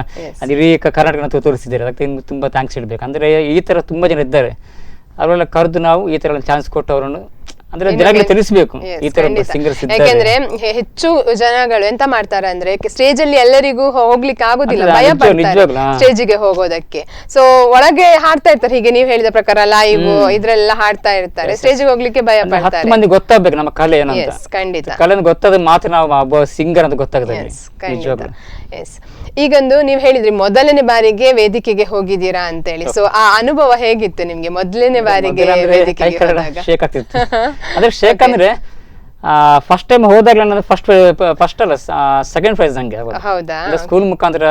ಇಡೀ ಕರ್ನಾಟಕ ತೋರಿಸಿದ್ದಾರೆ, ಅದಕ್ಕೆ ನಿಮ್ಗೆ ತುಂಬಾ ಥ್ಯಾಂಕ್ಸ್ ಹೇಳ್ಬೇಕು. ಅಂದ್ರೆ ಈ ತರ ತುಂಬಾ ಜನ ಇದ್ದಾರೆ, ಅವರೆಲ್ಲ ಕರೆದು ನಾವು ಈ ತರ ಚಾನ್ಸ್ ಕೊಟ್ಟು ಅವರನ್ನು ಅಂದ್ರೆ ಜನಗಳಿಗೆ ತಿಳಿಸಬೇಕು ಈ ತರ ಸಿಂಗರ್ಸ್ ಇದ್ದಾರೆ. ಯಾಕಂದ್ರೆ ಹೆಚ್ಚು ಜನಗಳು ಎಂತ ಮಾಡ್ತಾರೆ ಅಂದ್ರೆ ಸ್ಟೇಜ್ ಅಲ್ಲಿ ಎಲ್ಲರಿಗೂ ಹೋಗ್ಲಿಕ್ಕೆ ಆಗುದಿಲ್ಲ, ಭಯ ಪಡ್ತಾರೆ ಸ್ಟೇಜ್ ಗೆ ಹೋಗೋದಕ್ಕೆ. ಸೊ ಒಳಗೆ ಹಾಡ್ತಾ ಇರ್ತಾರೆ, ಹೀಗೆ ನೀವು ಹೇಳಿದ ಪ್ರಕಾರ ಲೈವ್ ಇದ್ರೆಲ್ಲ ಹಾಡ್ತಾ ಇರ್ತಾರೆ, ಸ್ಟೇಜ್ ಗೆ ಹೋಗ್ಲಿಕ್ಕೆ ಭಯ ಪಡ್ತಾರೆ. 10 ಮಂದಿ ಗೊತ್ತಾಗ್ಬೇಕು ನಮ್ಮ ಕಲೆ ಏನಂತ. ಖಂಡಿತ ಕಲೆ ಗೊತ್ತಾದ್ರೆ ಮಾತ್ರ ನಾವು ಒಬ್ಬ ಸಿಂಗರ್ ಅಂತ ಗೊತ್ತಾಗ್ತದೆ. ಈಗೊಂದು ನೀವು ಹೇಳಿದ್ರಿ ಮೊದಲನೇ ಬಾರಿಗೆ ವೇದಿಕೆಗೆ ಹೋಗಿದ್ದೀರಾ ಅಂತ ಹೇಳಿ, ಸೊ ಆ ಅನುಭವ ಹೇಗಿತ್ತು ನಿಮ್ಗೆ ಮೊದಲನೇ ಬಾರಿಗೆ ವೇದಿಕೆಗೆ ಹೋದಾಗ? ಶೇಕ್ ಆಗ್ತಿತ್ತು. ಅಂದ್ರೆ ಶೇಕ್ ಅಂದ್ರೆ ಫಸ್ಟ್ ಟೈಮ್ ಹೋದಾಗ್ಲೇ ನಾನು ಫಸ್ಟ್ ಅಲ್ಲ ಸೆಕೆಂಡ್ ಪ್ರೈಸ್ ನಂಗೆ. ಹೌದಾ? ಸ್ಕೂಲ್ ಮುಖಾಂತರ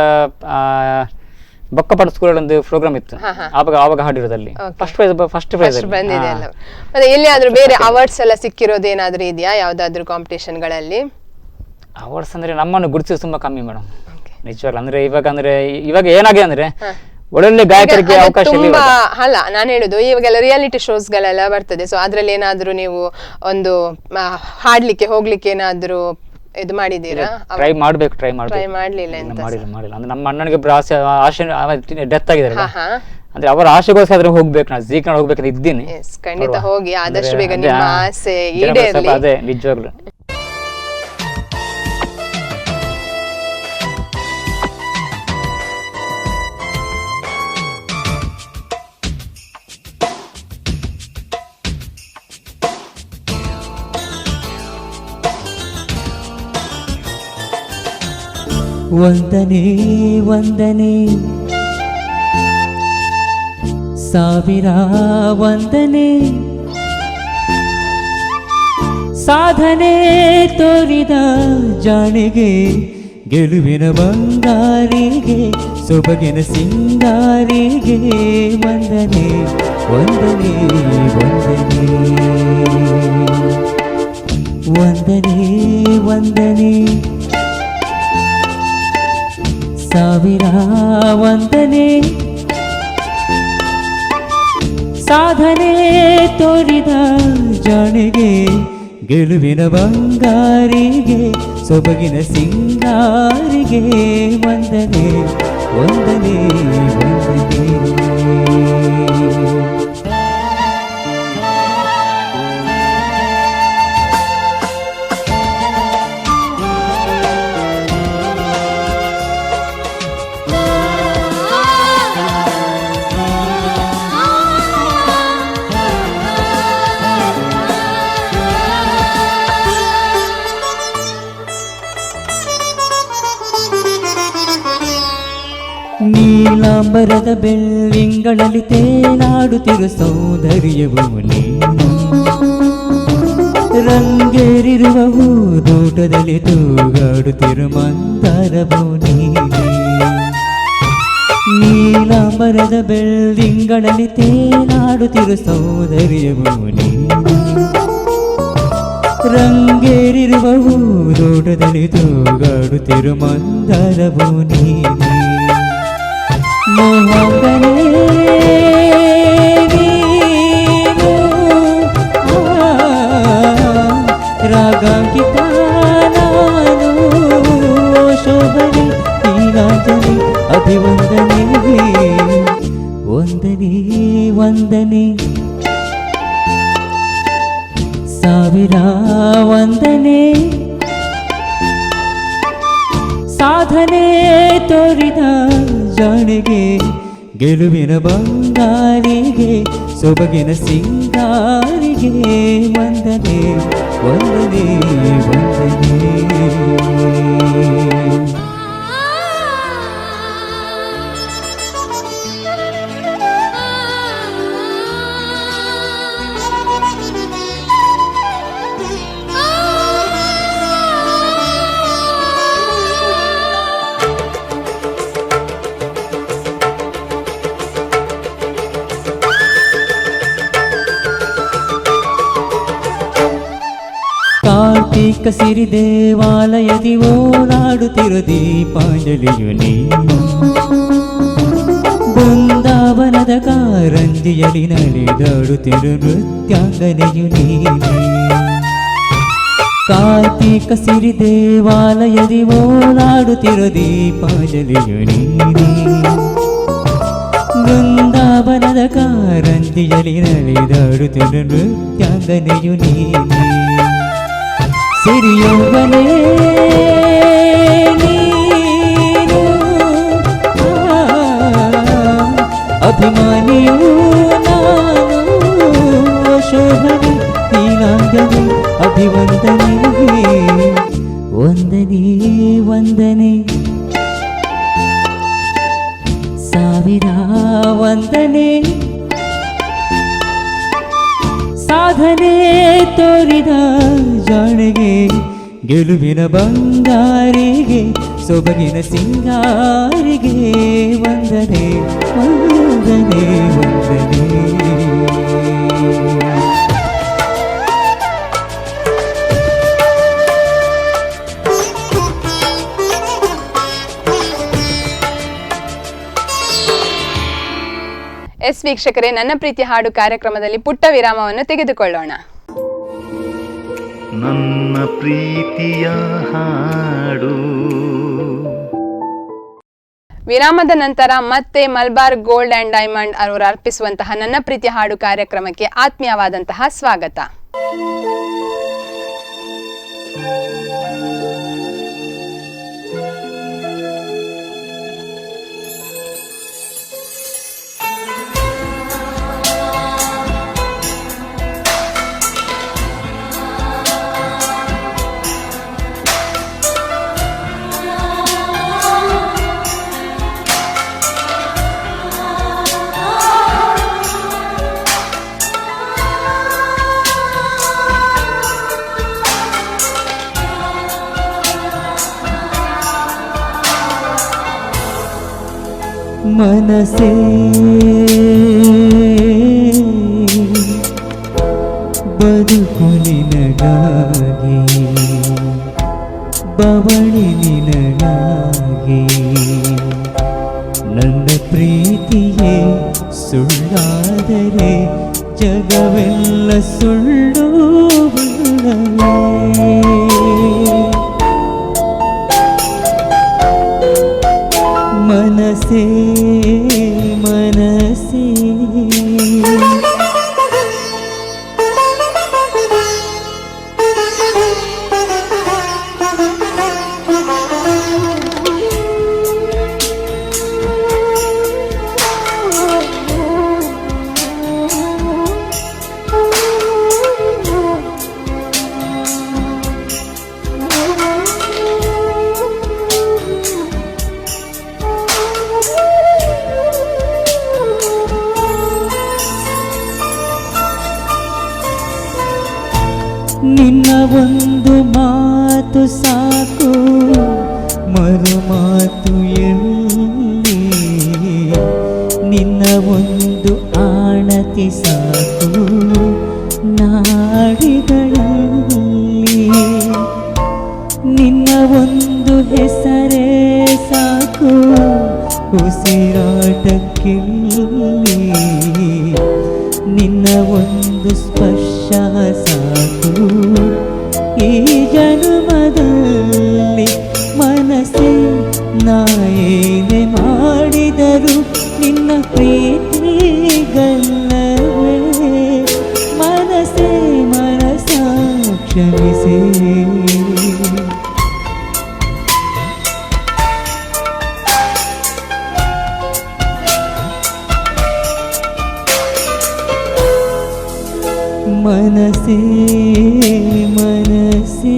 ಬೊಕ್ಕಪಾಟ ಸ್ಕೂಲ್ ಒಂದು ಪ್ರೋಗ್ರಾಮ್ ಇತ್ತು, ಆವಾಗ ಹಾಡಿರೋದಲ್ಲಿ ಫಸ್ಟ್ ಪ್ರೈಸ್ ಬಂದಿದೆ ಅಲ್ಲ. ಮತ್ತೆ ಎಲ್ಲಿಯಾದ್ರೂ ಬೇರೆ ಅವಾರ್ಡ್ಸ್ ಎಲ್ಲ ಸಿಕ್ಕಿರೋದು ಏನಾದ್ರೂ ಇದೆಯಾ ಯಾವ್ದಾದ್ರು ಕಾಂಪಿಟೇಷನ್ ಗಳಲ್ಲಿ? ಅವಾರ್ಡ್ಸ್ ಅಂದ್ರೆ ನಮ್ಮನ್ನು ಗುರುತಿಸೋದು ತುಂಬಾ ಕಮ್ಮಿ ಮೇಡಮ್, ನಿಜವಾಗ್ಲು. ಅಂದ್ರೆ ಇವಾಗ ಏನಾಗಿದೆ ಅಂದ್ರೆ ಒಳ್ಳೊಳ್ಳೆ ಗಾಯಕರಿಗೆ ಅವಕಾಶ ಅಲ್ಲ, ನಾನು ಹೇಳುದು ಇವಾಗೆಲ್ಲ ರಿಯಾಲಿಟಿ ಶೋಸ್ ಗಳೆಲ್ಲ ಬರ್ತದೆ. ಸೊ ಅದ್ರಲ್ಲಿ ಏನಾದ್ರೂ ನೀವು ಒಂದು ಹಾಡ್ಲಿಕ್ಕೆ ಹೋಗ್ಲಿಕ್ಕೆ ಏನಾದ್ರೂ ಇದು ಮಾಡಿದೀರಾ? ಟ್ರೈ ಮಾಡ್ಲಿಲ್ಲ ಅಂತ? ಮಾಡಿಲ್ಲ. ಅಂದ್ರೆ ನಮ್ಮ ಅಣ್ಣನಿಗೆ ಆಸೆ ಡೆತ್ ಆಗಿದಾರಲ್ಲ, ಅಂದ್ರೆ ಅವರ ಆಸೆಗೋಸ್ಕರ ಹೋಗ್ಬೇಕು, ನಾನು ಜೀಕನಾಡ್ ಹೋಗ್ಬೇಕಂತ ಇದ್ದೀನಿ. ಖಂಡಿತ ಹೋಗಿ, ಆದಷ್ಟು ಬೇಗ ನಿಮ್ಮ ಆಸೆ ಈಡೇರಲಿ. ಅದೇ ನಿಜವಾಗ್ಲು. ವಂದನೆ ವಂದನೆ ಸಾವಿರ ವಂದನೆ, ಸಾಧನೆ ತೋರಿದ ಜಾಣಿಗೆ, ಗೆಲುವಿನ ಬಂಗಾರಿಗೆ, ಸೊಬಗಿನ ಸಿಂಗಾರಿಗೆ ವಂದನೆ ವಂದನೆ ವಂದನೆ ವಂದನೆ ವಂದನೆ ಸಾವಿರ ವಂದನೆ, ಸಾಧನೆ ತೋರಿದ ಜಾಣೆಗೆ ಗೆಲುವಿನ ಬಂಗಾರಿಗೆ ಸೊಬಗಿನ ಸಿಂಗಾರಿಗೆ ವಂದನೆ ವಂದನೆ ವಂದನೆ. ನೀಲಾಂಬರದ ಬೆಳ್ಳಿಂಗಳಲ್ಲಿ ತೇಲಾಡುತ್ತಿರು ಸೌಂದರ್ಯವು ನೀನು. ರಂಗೇರಿರುವ ಹೂದೋಟದಲ್ಲಿ ತೂಗಾಡುತ್ತಿರು ಮಂದಾರವು ನೀನು. ನೀಲಾಂಬರದ ಬೆಳ್ಳಿಂಗಳಲ್ಲಿ ತೇಲಾಡುತ್ತಿರು ಸೌಂದರ್ಯವು ನೀನು. ರಂಗೇರಿರುವ ಹೂದೋಟದಲ್ಲಿ ತೂಗಾಡುತ್ತಿರು ಮಂದಾರವು ನೀನು. ಮೋಹಕನೇ ನೀನು ರಾಗಾಂಕಿತ ನಾನು ಶೋಭನೆ ನೀಲಾಂಜಲಿ ಅಭಿವಂದನೆ ವಂದನೆ ವಂದನೆ ಸಾವಿರ ವಂದನೆ. ಸಾಧನೆ ತೋರಿದ ಜಾಣೆಗೆ ಗೆಲುವಿನ ಬಂಗಾರಿಗೆ ಸೊಬಗಿನ ಸಿಂಗಾರಿಗೆ ವಂದನೆ ವಂದನೆ ವಂದನೆ. ಕಾರ್ತಿಕ ಸಿರಿ ದೇವಾಲಯದಿ ಓಲಾಡುತ್ತಿರು ದೀಪಾಂಜಲಿಯು ನೀನು. ಬೃಂದಾವನದ ಕಾರಂಜಿಯಲ್ಲಿ ನಡೆದಾಡುತ್ತಿರು ನೃತ್ಯಾಂಗನೆಯು ನೀನು. ಕಾರ್ತಿಕ ಸಿರಿ ದೇವಾಲಯದಿ ಓಲಾಡುತ್ತಿರು ದೀಪಾಂಜಲಿಯು ನೀನು. ಬೃಂದಾವನದ ಕಾರಂಜಿಯಲ್ಲಿ ನಡೆದಾಡುತ್ತಿರು ನೃತ್ಯಾಂಗನೆಯು ನೀನು. ಸಿರಿಯೌವನೇ ನೀನು ಅಭಿಮಾನಿಯೂ ನಾನು ಶೋಭನೆ ನೀಲಾಂಗನೆ ಅಭಿವಂದನೆ ವಂದನೆ ವಂದನೆ ಸಾವಿರ ವಂದನೆ. ಸಾಧನೆ ತೋರಿದ ಜಾಣೆಗೆ ಗೆಲುವಿನ ಬಂಗಾರಿಗೆ ಸೊಬಗಿನ ಸಿಂಗಾರಿಗೆ ವಂದನೆ ವಂದನೆ ವಂದನೆ. ಎಸ್ ವೀಕ್ಷಕರೇ, ನನ್ನ ಪ್ರೀತಿ ಹಾಡು ಕಾರ್ಯಕ್ರಮದಲ್ಲಿ ಪುಟ್ಟ ವಿರಾಮವನ್ನು ತೆಗೆದುಕೊಳ್ಳೋಣ. ನನ್ನ ಪ್ರೀತಿಯ ಹಾಡು. ವಿರಾಮದ ನಂತರ ಮತ್ತೆ ಮಲಬಾರ್ ಗೋಲ್ಡ್ ಅಂಡ್ ಡೈಮಂಡ್ ಅವರು ಅರ್ಪಿಸುವಂತಹ ನನ್ನ ಪ್ರೀತಿ ಹಾಡು ಕಾರ್ಯಕ್ರಮಕ್ಕೆ ಆತ್ಮೀಯವಾದಂತಹ ಸ್ವಾಗತ. ಮನಸೇ ಬದುಕು ನಿನಗಾಗಿ, ಬವಣಿ ನಿನಗಾಗಿ, ನನ್ನ ಪ್ರೀತಿಯೇ ಸುಳ್ಳಾದರೆ ಜಗವೆಲ್ಲ ಸುಳ್ಳು ಮನಸೇ ಮನಸೇ ನಿನ್ನ ಒಂದು ಮಾತು ಸಾಕು ಮರು ಮಾತು ಎಲ್ಲಿ ನಿನ್ನ ಒಂದು ಆಣತಿ ಸಾಕು ನಾಡಿಗಳಲ್ಲಿ ನಿನ್ನ ಒಂದು ಹೆಸರೇ ಸಾಕು ಉಸಿರಾಟಕ್ಕಿಲ್ಲಿ ನಿನ್ನ ಒಂದು ಸ್ಪರ್ಶ ಸಾಕು ಈ ಜನ್ಮದಲ್ಲಿ ಮನಸ್ಸೇ ನಾ ಏನೇ ಮಾಡಿದರು ನಿನ್ನ ಪ್ರೀತಿಗಲ್ಲವೇ ಮನಸ್ಸೇ ಮನಸ ಕ್ಷಮಿಸೇ ಮನಸೇ ಮನಸೇ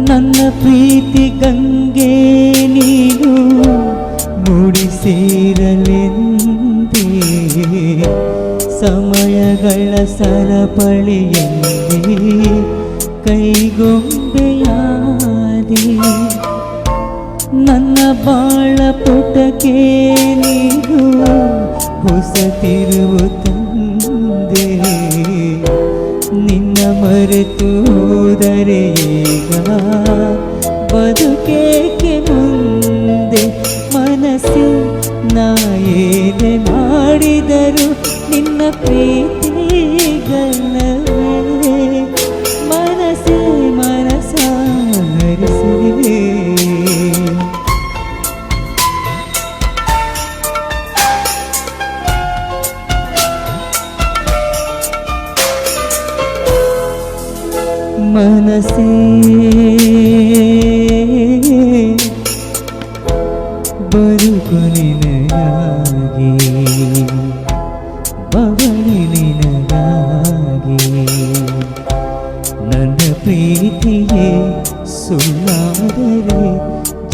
ನನ್ನ ಪ್ರೀತಿ ಗಂಗೆ ನೀನು ಮುಡಿ ಸೇರಲೆಂದೇ ಸಮಯಗಳ ಸರಪಳಿಯಲ್ಲಿ ಕೈಗೊಂಬೆಯಾದೆ ನನ್ನ ಬಾಳ ಪುಟಕ್ಕೆ ನೀನು ಹೊಸ ತಿರುವು ತಂದೆ ನಿನ್ನ ಮರೆತುದರೆ ಈಗ ಬದುಕೇಕೆ ಮುಂದೆ ಮನಸ್ಸೇ ನಾ ಏನೇ ಮಾಡಿದರು ನಿನ್ನ ಪ್ರೀತಿಗಲ್ಲವೇ ಮನಸ್ಸೇ ಮನಸ ಹರಿಸಿದೆ ಮನಸೇ ಬದುಕು ನಿನಗಾಗಿ ಬವಣೆ ನಿನಗಾಗಿ ನನ್ನ ಪ್ರೀತಿಯೇ ಸುಳ್ಳಾದರೆ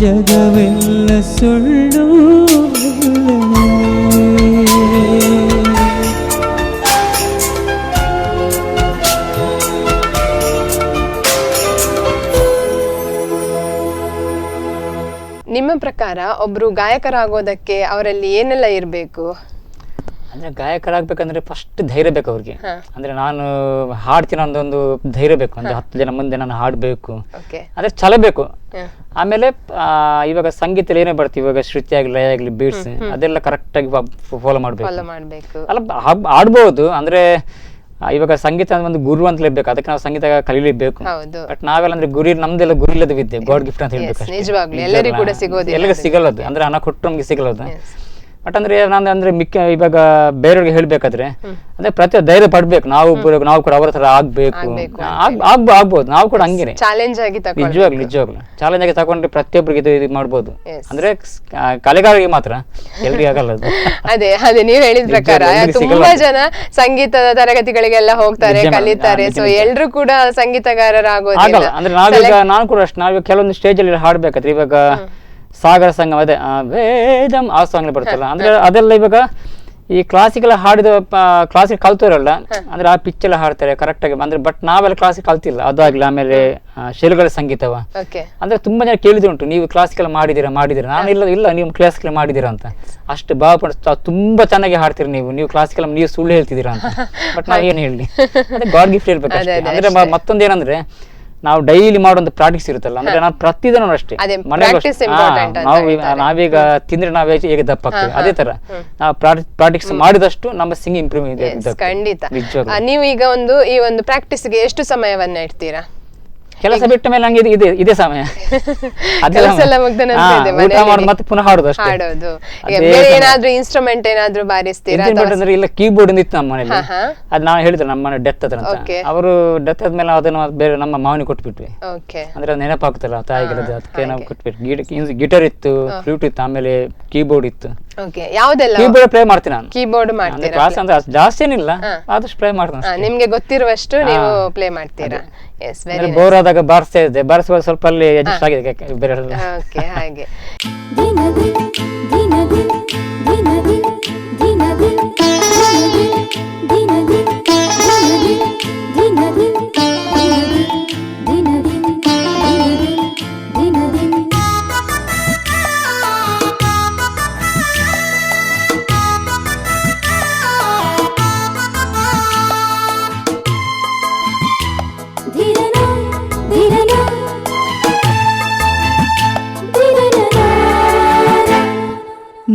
ಜಗವೆಲ್ಲ ಸುಳ್ಳು ನಿಮ್ಮ ಪ್ರಕಾರ ಒಬ್ರು ಗಾಯಕರಾಗೋದಕ್ಕೆ ಅವರಲ್ಲಿ ಏನೆಲ್ಲ ಇರಬೇಕು? ಅಂದ್ರೆ ಗಾಯಕರಾಗಬೇಕಂದ್ರೆ ಫಸ್ಟ್ ಧೈರ್ಯ ಬೇಕು ಅವ್ರಿಗೆ. ಹಾ. ಅಂದ್ರೆ ನಾನು ಹಾಡ್ತೀನಿ ಅನ್ನೋದೊಂದು ಧೈರ್ಯ ಬೇಕು. ಅಂದ್ರೆ 10 ಜನ ಮುಂದೆ ನಾನು ಹಾಡ್ಬೇಕು, ಓಕೆ, ಅಂದ್ರೆ ಛಲ ಬೇಕು. ಆಮೇಲೆ ಇವಾಗ ಸಂಗೀತದಲ್ಲಿ ಏನೇ ಬರ್ತೀವಿ, ಇವಾಗ ಶ್ರುತಿ ಆಗ್ಲಿ ಲಯ ಆಗ್ಲಿ ಬೀಟ್ಸ್ ಅದೆಲ್ಲ ಕರೆಕ್ಟ್ ಆಗಿ ಫಾಲೋ ಮಾಡ್ಬೇಕು. ಅಲ್ಲ ಆಡ್ಬೋದು, ಅಂದ್ರೆ ಇವಾಗ ಸಂಗೀತ ಒಂದು ಗುರು ಅಂತಲೇ ಬೇಕು, ಅದಕ್ಕೆ ನಾವು ಸಂಗೀತ ಕಲೀಲೇಬೇಕು. ಬಟ್ ನಾವೆಲ್ಲ ಅಂದ್ರೆ ಗುರಿ ನಮ್ದೆಲ್ಲ ಗುರಿ ಇಲ್ಲದ ವಿದ್ಯೆ, ಗಾಡ್ ಗಿಫ್ಟ್ ಅಂತ ಹೇಳ್ಬೇಕು. ಎಲ್ಲರಿಗೂ ಸಿಗಲ್ಲ ಅದು, ಅಂದ್ರೆ ಹಣ ಕೊಟ್ಟರು ನಮ್ಗೆ ಸಿಗಲ್ಲ ಅದು. ಬಟ್ ಅಂದ್ರೆ ನಾನು ಅಂದ್ರೆ ಮಿಕ್ಕ ಇವಾಗ ಬೇರೆಯವ್ರಿಗೆ ಹೇಳ್ಬೇಕಾದ್ರೆ ಅಂದ್ರೆ ಪ್ರತಿ ಧೈರ್ಯ ಪಡ್ಬೇಕು. ನಾವು ಕೂಡ ಅವರ ತರ ಆಗ್ಬೇಕು, ಆಗ್ಬೋದು. ನಾವು ಕೂಡ ಹಂಗೇನೆ ಚಾಲೆಂಜ್ ಆಗಿ ನಿಜವಾಗ್ಲು ಚಾಲೆಂಜ್ ಆಗಿ ತಗೊಂಡ್ರೆ ಪ್ರತಿಯೊಬ್ಬರಿಗೆ ಇದು ಮಾಡ್ಬೋದು. ಅಂದ್ರೆ ಕಲೆಗಾರರಿಗೆ ಮಾತ್ರ ಎಲ್ರಿಗೂ ಆಗಲ್ಲ ಅದು. ಅದೇ ಅದೇ ನೀವ್ ಹೇಳಿದ ಪ್ರಕಾರ ಎಲ್ರಿಗೂ ತುಂಬಾ ಸಿಗಲ್ಲ. ಜನ ಸಂಗೀತದ ತರಗತಿಗಳಿಗೆಲ್ಲ ಹೋಗ್ತಾರೆ, ನಿಜ, ಕಲಿತಾರೆ. ಸೊ ನಿಜ. ಎಲ್ರು ಕೂಡ ಸಂಗೀತಗಾರರಾಗೋದಿಲ್ಲ. ಆಗಲ್ಲ ಅಂದ್ರೆ ನಾವೀಗ ನಾನು ಕೂಡ ಅಷ್ಟು ನಾವೀಗ ಕೆಲವೊಂದು ಸ್ಟೇಜ್ ಅಲ್ಲಿ ಹಾಡ್ಬೇಕಾದ್ರೆ ಇವಾಗ ಸಾಗರ ಸಂಗಮ ಅದೇ ವೇದಂ ಆ ಸಾಂಗ್ ಬರ್ತಲ್ಲ ಅಂದ್ರೆ ಅದೆಲ್ಲ ಇವಾಗ ಈ ಕ್ಲಾಸಿಕಲ್ ಹಾಡಿದ ಕ್ಲಾಸಿಕ್ ಕಲ್ತೋರಲ್ಲ ಅಂದ್ರೆ ಆ ಪಿಚ್ ಎಲ್ಲ ಹಾಡ್ತಾರೆ ಕರೆಕ್ಟ್ ಆಗಿ ಅಂದ್ರೆ ಬಟ್ ನಾವೆಲ್ಲ ಕ್ಲಾಸಿಕ್ ಕಲ್ತಿಲ್ಲ ಅದು ಆಗ್ಲಿ. ಆಮೇಲೆ ಶಿಲ್ಗಳ ಸಂಗೀತವ ಓಕೆ ಅಂದ್ರೆ ತುಂಬಾ ಜನ ಕೇಳಿದ್ರುಂಟು ನೀವು ಕ್ಲಾಸಿಕಲ್ ಮಾಡಿದೀರಾ ನಾನು ಇಲ್ಲ ನೀವು ಕ್ಲಾಸಿಕಲ್ ಮಾಡಿದೀರಾ ಅಂತ ಅಷ್ಟು ಭಾವ ತುಂಬಾ ಚೆನ್ನಾಗಿ ಹಾಡ್ತೀರಿ ನೀವು ಕ್ಲಾಸಿಕಲ್ ನೀವು ಸುಳ್ಳು ಹೇಳ್ತಿದ್ದೀರಾ ಅಂತ. ಬಟ್ ನಾವ್ ಏನ್ ಹೇಳಿ ಗಾಡ್ ಗಿಫ್ಟ್ ಇರ್ಬೇಕು ಅಷ್ಟೇ. ಅಂದ್ರೆ ಮತ್ತೊಂದೇನಂದ್ರೆ ನಾವು ಡೈಲಿ ಮಾಡೋಂಥ ಪ್ರಾಕ್ಟೀಸ್ ಇರುತ್ತಲ್ಲ ಅಂದ್ರೆ ನಾವು ಪ್ರತಿದಿನ ಅಷ್ಟೇ ನಾವೀಗ ತಿಂದ್ರೆ ನಾವೇ ಹೇಗೆ ದಪ್ಪ ಆಗ್ತೀವಿ ಅದೇ ತರ ನಾವು ಪ್ರಾಕ್ಟೀಸ್ ಮಾಡಿದಷ್ಟು ನಮ್ಮ ಸಿಂಗ್ ಇಂಪ್ರೂವ್ ಇದೆ. ಖಂಡಿತ. ನೀವು ಈಗ ಈ ಒಂದು ಪ್ರಾಕ್ಟೀಸ್ಗೆ ಎಷ್ಟು ಸಮಯವನ್ನ ಇಡ್ತೀರಾ? ಕೆಲಸ ಬಿಟ್ಟ ಮೇಲೆ ನಂಗೆ ಇದೇ ಸಮಯ ಊಟ ಮಾಡೋದು ಮತ್ತೆ ಪುನಃ ಹಾಡೋದು ಅಷ್ಟೇ. ಏನಾದ್ರೂ ಇನ್ಸ್ಟ್ರೂಮೆಂಟ್ ಏನಾದ್ರೂ ಬಾರಿಸ್ತೀರಾ? ಅಂದ್ರೆ ಇಲ್ಲ ಕೀಬೋರ್ಡ್ ಇತ್ತು ನಮ್ಮ ಮನೇಲಿ, ಅದ್ ನಾವು ಹೇಳಿದ್ರೆ ನಮ್ಮ ಮನೆ ಡೆತ್ ಹತ್ರ ಅಂತ. ಅವರು ಡೆತ್ ಆದ್ಮೇಲೆ ಅದನ್ನ ಬೇರೆ ನಮ್ಮ ಮಾವನಿಗೆ ಕೊಟ್ಬಿಟ್ವಿ. ಅಂದ್ರೆ ನೆನಪಾಗ್ತಲ್ಲ ತಾಯಿಗೆಲ್ಲ, ಅದಕ್ಕೆ ನಾವು ಕೊಟ್ಬಿಟ್ವಿ. ಗಿಟಾರ್ ಇತ್ತು, ಫ್ಲೂಟ್ ಇತ್ತು, ಆಮೇಲೆ ಕೀಬೋರ್ಡ್ ಇತ್ತು. ಕೀಬೋರ್ಡ್ ಪ್ಲೇ ಮಾಡ್ತೀನಿ ನಾನು. ಕೀಬೋರ್ಡ್ ಮಾಡ್ತೀರಾ? ಕ್ಲಾಸ್ ಅಂದ್ರೆ ಜಾಸ್ತಿ ಏನಿಲ್ಲ, ಆದಷ್ಟು ಪ್ಲೇ ಮಾಡ್ತೀನಿ. ನಿಮ್ಗೆ ಗೊತ್ತಿರುವಷ್ಟು ನೀವು ಪ್ಲೇ ಮಾಡ್ತೀರಾ? ಬೋರ್ ಆದಾಗ ಬಾರಿಸ್ತಾ ಇದ್ದೆ, ಬಾರಿಸುವಾಗ ಸ್ವಲ್ಪ ಅಲ್ಲಿ ಅಡ್ಜಸ್ಟ್ ಆಗಿದೆ ಬೇರೆ. ಓಕೆ, ಹಾಗೆ.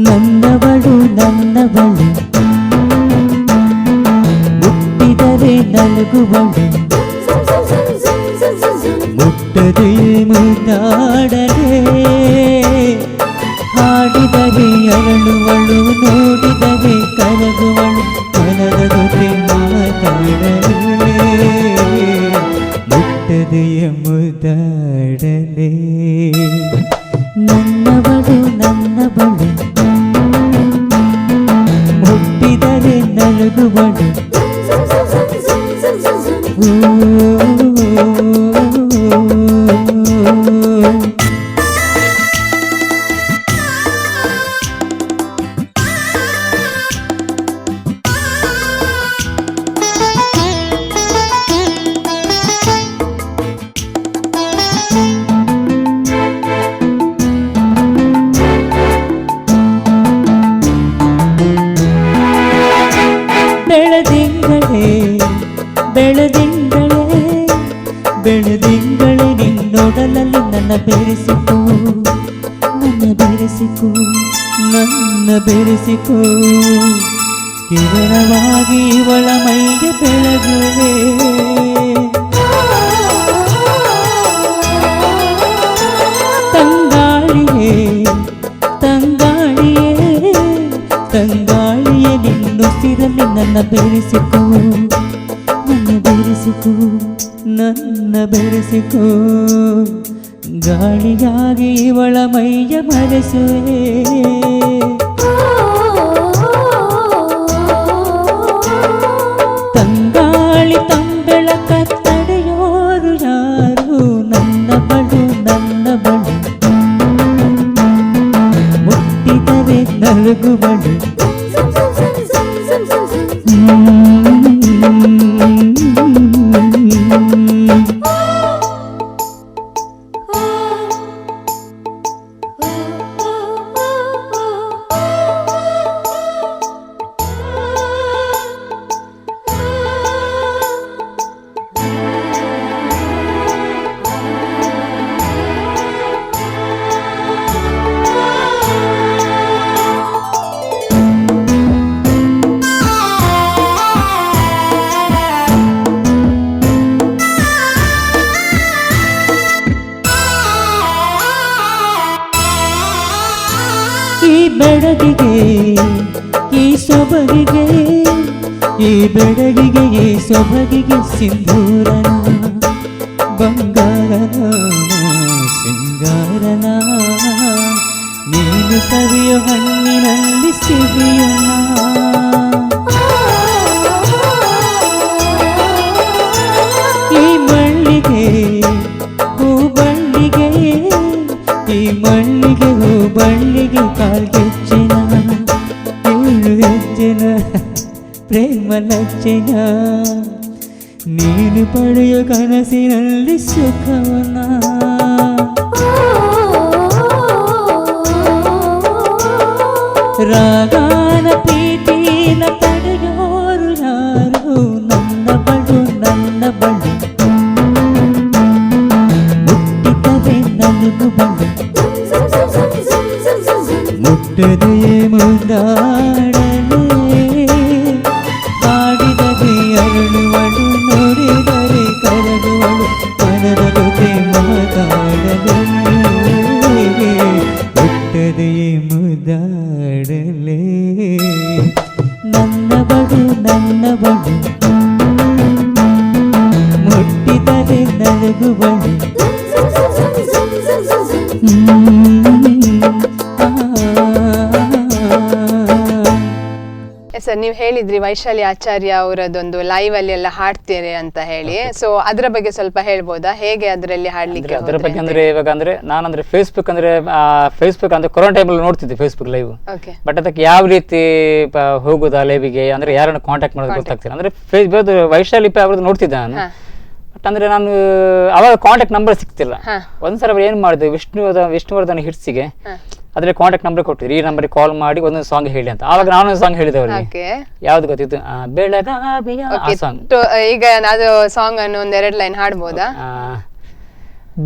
ನನ್ನವಳು ಮುಟ್ಟಿದರೆ ನಲಗುವಳು, ಮುಟ್ಟದೆ ಮುದ್ದಾಡಲೇ, ಹಾಡಿದರೆ ಅರಳುವಳು, ನೋಡಿದರೆ ಕರಗುವಳು, ಮನದ ಜೊತೆ ಮಾತಾಡಲೇ, ಮುಟ್ಟದೆಯ ಮುದ್ದಾಡಲೇ. ನನ್ನವಳು ಮುಟ್ಟಿದರೆ ನಲಗುವಳು, ಬೆಳದಿಂಗಳೇ ನಿನ್ನೊಡಲಲ್ಲಿ ನನ್ನ ಬೆರೆಸಿಕೋ, ಕಿರಣವಾಗಿ ಇವಳ ಮೈಗೆ ಬೆಳಗುವೆ. ತಂಗಾಳಿಯೇ ನಿನ್ನುಸಿರಲ್ಲಿ ನನ್ನ ಬೆರೆಸಿಕೋ, ಗಾಳಿಯಾಗಿ ಇವಳ ಮೈಯ ಮರೆಸುವೆ. ತಂಗಾಳಿ ತಂಬೆಳಕ ತಡೆಯೋರು ಯಾರು? ನನ್ನ ಬಳು ಮುಟ್ಟಿದರೆ ನಲಗುವಳು, ಈ ಬೆಡಗಿಗೆ ಈ ಸೊಬಗಿಗೆ ಸಿಂಧೂರನ ಬಂಗಾರನ ಸಿಂಗಾರನ ನೀ ನೀನು ಸವಿಯೋ ಹಣ್ಣಿನಲ್ಲಿ ಸಿಹಿಯೋಣ. ಈ ಮಳ್ಳಿಗೆ ಹೂ ಬಳ್ಳಿಗೆ, ಈ ಮಳ್ಳಿಗೆ ಹೂ ಬಳ್ಳಿಗೆ ಕಾಲ್ಗೆಜ್ಜೆನ, ಏಳು ಹೆಜ್ಜೆನ ಪ್ರೇಮ ಲಜ್ಜೆನ, ನೀನು ಪಡೆಯೋ ಕನಸಿನಲ್ಲಿ ಸುಖವನ. ರಾಗಾನ ಪ್ರೀತಿನ ತಡೆಯೋರು ಯಾರು, ನನ್ನ ಬಡು ನನ್ನ ಬಡು ಮುಟ್ಟಿದರೆ ನನಗೂ ಬಡು, ಮುಟ್ಟದೆಯೇ ಮುಂದಾಡಲೇ, ಹಾಡಿದರೆ ಅರಳುವಳು, ನೋಡಿದರೆ ಕರಗುವಳು, ಮನದ ಜೊತೆ ಮಾತಾಡಲೇ, ಮುಟ್ಟದೆಯೇ ಮುದ್ದಾಡಲೇ, ನನ್ನ ಬಡು ನನ್ನ ಬಡು ಮುಟ್ಟಿದರೆ ನಲಗುವಳು. ಸರ್, ನೀವು ಹೇಳಿದ್ರಿ ವೈಶಾಲಿ ಆಚಾರ್ಯ ಅವರದೊಂದು ಲೈವ್ ಅಲ್ಲಿ ಎಲ್ಲ ಹಾಡ್ತೀರಿ ಅಂತ ಹೇಳಿ, ಸೊ ಅದರ ಬಗ್ಗೆ ಸ್ವಲ್ಪ ಹೇಳ್ಬೋದಾ, ಹೇಗೆ ಅದರಲ್ಲಿ ಹಾಡ್ಲಿಕ್ಕೆ? ಅದರ ಬಗ್ಗೆ ಅಂದ್ರೆ ಇವಾಗ ಅಂದ್ರೆ ನಾನಂದ್ರೆ ಫೇಸ್ಬುಕ್ ಅಂದ್ರೆ ಕೊರೋನಾ ಟೈಮಲ್ಲಿ ನೋಡ್ತಿದ್ದೆ ಫೇಸ್ಬುಕ್ ಲೈವ್. ಬಟ್ ಅದಕ್ಕೆ ಯಾವ ರೀತಿ ಹೋಗುದಾ ಲೈವ್ಗೆ ಅಂದ್ರೆ ಯಾರನ್ನ ಕಾಂಟ್ಯಾಕ್ಟ್ ಮಾಡೋದು ಗೊತ್ತಾಗ್ತಿಲ್ಲ. ಅಂದ್ರೆ ಫೇಸ್ಬುಕ್ ವೈಶಾಲಿ ಅವ್ರದ್ದು ನೋಡ್ತಿದ್ದೆ ನಾನು, ಬಟ್ ಅಂದ್ರೆ ನಾನು ಅವಾಗ ಕಾಂಟ್ಯಾಕ್ಟ್ ನಂಬರ್ ಸಿಗ್ತಿಲ್ಲ. ಒಂದ್ಸಲ ಅವ್ರು ಏನ್ ಮಾಡಿದೆ, ವಿಷ್ಣುವರ್ಧನ್ ಹಿಟ್ಸಿಗೆ ಅದ್ರಲ್ಲಿ ಕಾಂಟ್ಯಾಕ್ಟ್ ನಂಬರ್ ಕೊಟ್ಟಿದ್ರು, ಈ ನಂಬರ್ಗೆ ಕಾಲ್ ಮಾಡಿ ಒಂದೊಂದು ಸಾಂಗ್ ಹೇಳಿ ಅಂತ. ಆವಾಗ ನಾನು ಸಾಂಗ್ ಹೇಳಿದೆ ಅವ್ರಿಗೆ, ಯಾವ್ದು ಗೊತ್ತಿತ್ತು, ಬೆಳಗಾವಿಯ ಸಾಂಗ್. ಈಗ ಅದು ಸಾಂಗ್ ಅನ್ನು ಒಂದೆರಡು ಲೈನ್ ಹಾಡ್ಬೋದಾ?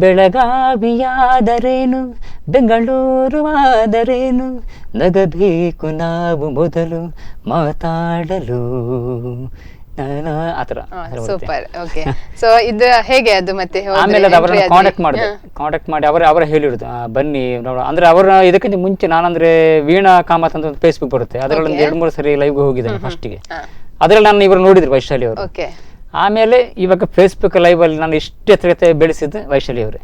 ಬೆಳಗಾವಿಯಾದರೇನು ಬೆಂಗಳೂರು ಆದರೇನು, ನಗಬೇಕು ನಾವು ಮೊದಲು ಮಾತಾಡಲು, ಆತರ. ಸೂಪರ್. ಓಕೆ, ಸೊ ಇದು ಹೇಗೆ ಅದು ಮತ್ತೆ ಆಮೇಲೆ ಅವರನ್ನ ಕಾಂಟ್ಯಾಕ್ಟ್ ಮಾಡಿ ಅವರ ಹೇಳಿರುದು ಬನ್ನಿ ನೋಡ ಅಂದ್ರೆ ಅವರ ಇದಕ್ಕಿಂತ ಮುಂಚೆ ನಾನಂದ್ರೆ ವೀಣಾ ಕಾಮತ್ ಅಂತ ಒಂದು ಫೇಸ್ಬುಕ್ ಬರುತ್ತೆ, ಅದರಲ್ಲಿ ಒಂದು 2-3 ಸರಿ ಲೈವ್ಗೆ ಹೋಗಿದ್ದೇನೆ ಫಸ್ಟಿಗೆ. ಅದ್ರಲ್ಲಿ ನಾನು ಇವರು ನೋಡಿದ್ರು ವೈಶಾಲಿ ಅವರು. ಆಮೇಲೆ ಇವಾಗ ಫೇಸ್ಬುಕ್ ಲೈವ್ ಅಲ್ಲಿ ನಾನು ಇಷ್ಟು ಎತ್ತರತೆ ಬೆಳೆಸಿದ್ದು ವೈಶಾಲಿ ಅವರೇ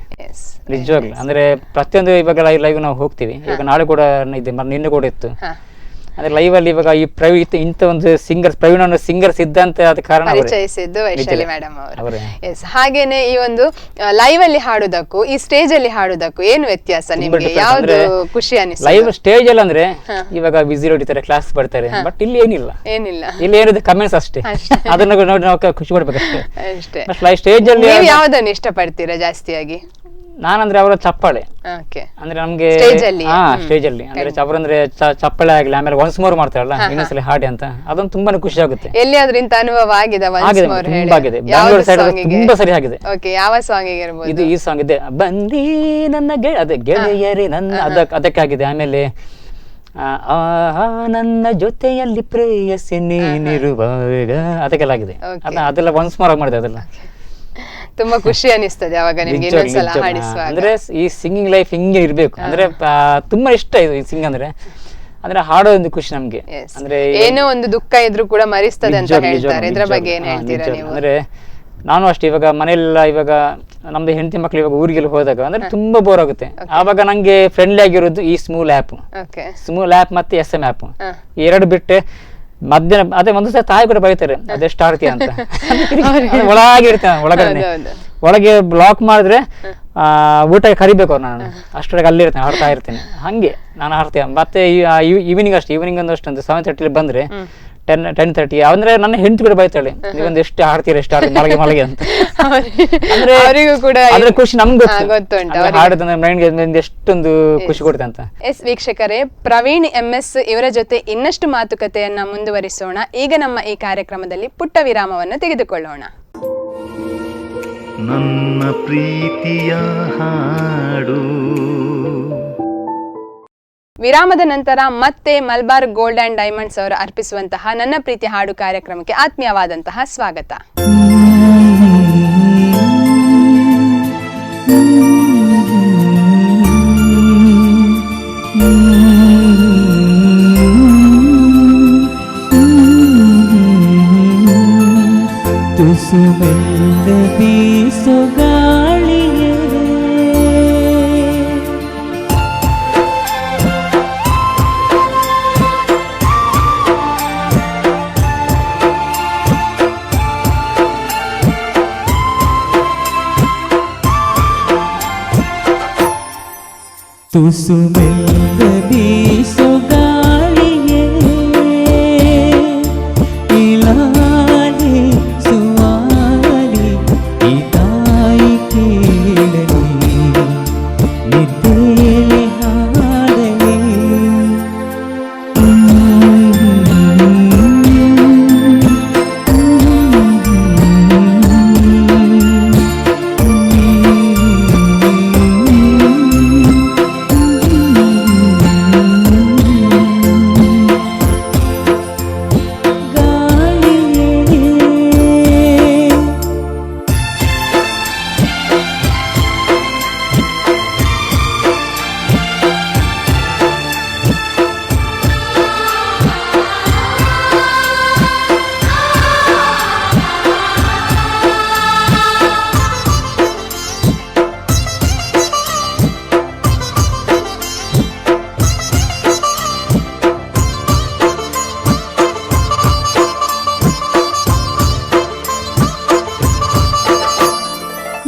ನಿಜವಾಗ್ಲು. ಅಂದ್ರೆ ಪ್ರತಿಯೊಂದು ಇವಾಗ ಲೈವ್ ನಾವು ಹೋಗ್ತೀವಿ, ಈಗ ನಾಳೆ ಕೂಡ ಇದೆ, ನಿನ್ನೆ ಕೂಡ ಇತ್ತು. ಅಂದ್ರೆ ಲೈವ್ ಅಲ್ಲಿ ಇವಾಗ ಈ ಇಂತ ಒಂದು ಪ್ರವೀಣ್ ಸಿಂಗರ್ ಸಿದ್ಧಾಂತ ಆದ ಕಾರಣ ಪರಿಚಯಿಸಿದ್ದು ವೈಶಾಲಿ ಮೇಡಮ್ ಅವರು. ಹಾಗೇನೆ ಈ ಒಂದು ಲೈವ್ ಅಲ್ಲಿ ಹಾಡುದಕ್ಕೂ ಈ ಸ್ಟೇಜ್ ಅಲ್ಲಿ ಹಾಡುದಕ್ಕೂ ಏನು ವ್ಯತ್ಯಾಸ ನಿಮ್ಗೆ, ಯಾವ್ದು ಖುಷಿ ಅನಿಸ್ತು? ಲೈವ್ ಸ್ಟೇಜ್ ಅಲ್ಲಿ ಅಂದ್ರೆ ಇವಾಗ ಬಿಸಿ ಹೊಡಿತಾರೆ, ಕ್ಲಾಸ್ ಬರ್ತಾರೆ, ಬಟ್ ಇಲ್ಲಿ ಏನಿಲ್ಲ, ಇಲ್ಲಿ ಏನಿದೆ ಕಮೆಂಟ್ಸ್ ಅಷ್ಟೇ, ಅದನ್ನ ನೋಡಿ ನಾವು ಖುಷಿ ಪಡ್ಬೇಕಷ್ಟೇ ಅಷ್ಟೇ. ಲೈವ್ ಸ್ಟೇಜ್ ಅಲ್ಲಿ ಯಾವ್ದನ್ನ ಇಷ್ಟಪಡ್ತೀರಾ ಜಾಸ್ತಿಯಾಗಿ? ನಾನಂದ್ರೆ ಅವರ ಚಪ್ಪಾಳೆ, ಅಂದ್ರೆ ನಮ್ಗೆ ಸ್ಟೇಜ್ ಅಲ್ಲಿ ಅಂದ್ರೆ ಅವರಂದ್ರೆ ಚಪ್ಪಾಳೆ ಆಗ್ಲಿ, ಆಮೇಲೆ ಒನ್ಸ್ ಮೋರ್ ಮಾಡ್ತಾರಲ್ಲ ಇನ್ನೊಂದ್ಸಲ ಹಾಡಿ ಅಂತ, ಅದೊಂದು ತುಂಬಾನೇ ಖುಷಿ ಆಗುತ್ತೆ. ಎಲ್ಲಿಯಾದ್ರೂ ಇಂತ ಅನುಭವ ಆಗಿದೆ? ಬೆಂಗಳೂರು ಸೈಡ್ ತುಂಬಾ ಸರಿ ಆಗಿದೆ. ಯಾವ ಸಾಂಗ್ ಇರ್ಬೋದು? ಇದು ಈ ಸಾಂಗ್ ಇದೆ, ಬಂದಿ ನನ್ನ ಅದೇ ಗೆಳೆಯರಿ ನನ್ನ, ಅದಕ್ಕಾಗಿದೆ. ಆಮೇಲೆ ನನ್ನ ಜೊತೆಯಲ್ಲಿ ಪ್ರೇಯಸಿ ನೀನಿರುವಾಗ, ಅದಕ್ಕೆಲ್ಲ ಆಗಿದೆ. ಅದೆಲ್ಲ ಒನ್ಸ್ ಮೋರ್ ಮಾಡಿದೆ. ಅದೆಲ್ಲ ತುಂಬಾ ಖುಷಿ ಅನಿಸ್ತದೆ ಅವಾಗ ನಿಮ್ಗೆ ಇನ್ನೊಂದ್ಸಲ ಹಾಡಿಸುವಾಗ. ಅಂದ್ರೆ ಈ ಸಿಂಗಿಂಗ್ ಲೈಫ್ ಹಿಂಗೆ ಇರ್ಬೇಕು, ಅಂದ್ರೆ ತುಂಬಾ ಇಷ್ಟ ಇದು ಈ ಸಿಂಗ್ ಅಂದ್ರೆ ಹಾಡೋ ಒಂದು ಖುಷಿ ನಮ್ಗೆ. ಅಂದ್ರೆ ಏನೋ ಒಂದು ದುಃಖ ಇದ್ರೂ ಕೂಡ ಮರಿಸ್ತದೆ ಅಂತ ಹೇಳ್ತಾರೆ, ಇದ್ರ ಬಗ್ಗೆ ಏನ್ ಹೇಳ್ತೀರಾ ನೀವು? ಅಂದ್ರೆ ನಾನು ಅಷ್ಟೇ, ಇವಾಗ ಮನೆಯಲ್ಲ ಇವಾಗ ನಮ್ದು ಹೆಂಡತಿ ಮಕ್ಳು ಇವಾಗ ಊರಿಗೆಲ್ಲ ಹೋದಾಗ ಅಂದ್ರೆ ತುಂಬಾ ಬೋರ್ ಆಗುತ್ತೆ. ಆವಾಗ ನಂಗೆ ಫ್ರೆಂಡ್ಲಿ ಆಗಿರೋದು ಈ ಸ್ಮೂಲ್ ಆ್ಯಪ್ ಮತ್ತೆ SM ಆ್ಯಪ್, ಎರಡು ಬಿಟ್ಟೆ ಮಧ್ಯಾಹ್ನ ಅದೇ ಒಂದು ಸಲ ತಾಯಿ ಕೂಡ ಬೈತಾರೆ, ಅದೆಷ್ಟು ಆಡ್ತೀಯ ಅಂತ. ಒಳಗಿರ್ತೇನೆ ಒಳಗೆ ಬ್ಲಾಕ್ ಮಾಡಿದ್ರೆ ಊಟ ಕರಿಬೇಕು ಅವ್ರು, ನಾನು ಅಷ್ಟೊಳಗೆ ಅಲ್ಲಿರ್ತೇನೆ, ಆಡ್ತಾ ಇರ್ತೇನೆ. ಹಂಗೆ ನಾನು ಆಡ್ತೇನೆ. ಮತ್ತೆ ಈವ್ನಿಂಗ್ ಒಂದು ಅಷ್ಟೊಂದು 7:30 ಬಂದ್ರೆ 10:30 ಅಂದ್ರೆ ನನ್ನ ಹೆಂಡತಿ ಕೂಡ ಬೈತಾಳೆ, ನೀವೊಂದು ಎಷ್ಟು ಆಡ್ತೀರ, ಎಷ್ಟು ಆಡ್ತೀವಿ ಮಲಗೆ ಅಂತ. ಅಂದ್ರೆ ಅದ್ರ ಖುಷಿ ನಮ್ಗೆ ಗೊತ್ತುಂಟು, ಹಾಡೋದಂದ್ರೆ ಮೈಂಡ್ಗೆ ಎಷ್ಟೊಂದು ಖುಷಿ ಕೊಡುತ್ತೆ ಅಂತ. ವೀಕ್ಷಕರೇ, ಪ್ರವೀಣ್ MS ಇವರ ಜೊತೆ ಇನ್ನಷ್ಟು ಮಾತುಕತೆಯನ್ನ ಮುಂದುವರಿಸೋಣ. ಈಗ ನಮ್ಮ ಈ ಕಾರ್ಯಕ್ರಮದಲ್ಲಿ ಪುಟ್ಟ ವಿರಾಮವನ್ನು ತೆಗೆದುಕೊಳ್ಳೋಣ. ನನ್ನ ಪ್ರೀತಿಯ ಹಾಡು. ವಿರಾಮದ ನಂತರ ಮತ್ತೆ ಮಲಬಾರ್ ಗೋಲ್ಡ್ ಅಂಡ್ ಡೈಮಂಡ್ಸ್ ಅವರು ಅರ್ಪಿಸುವಂತಹ ನನ್ನ ಪ್ರೀತಿ ಹಾಡು ಕಾರ್ಯಕ್ರಮಕ್ಕೆ ಆತ್ಮೀಯವಾದಂತಹ ಸ್ವಾಗತ. ತುಸು ಮೆಲ್ಲ ಬೀಸೋ ಗಾಳಿಯೇ ತುಸು ಮೆಲ್ಲ ಬೀಸೋ ಗಾಳಿಯೇ ಇಲಾಲಿ ಸುವಾಲಿ ಈ ತಾಯಿ ಕೇಳಲಿ ನಿದ್ದೇಲೆ ಹಾಡಲಿ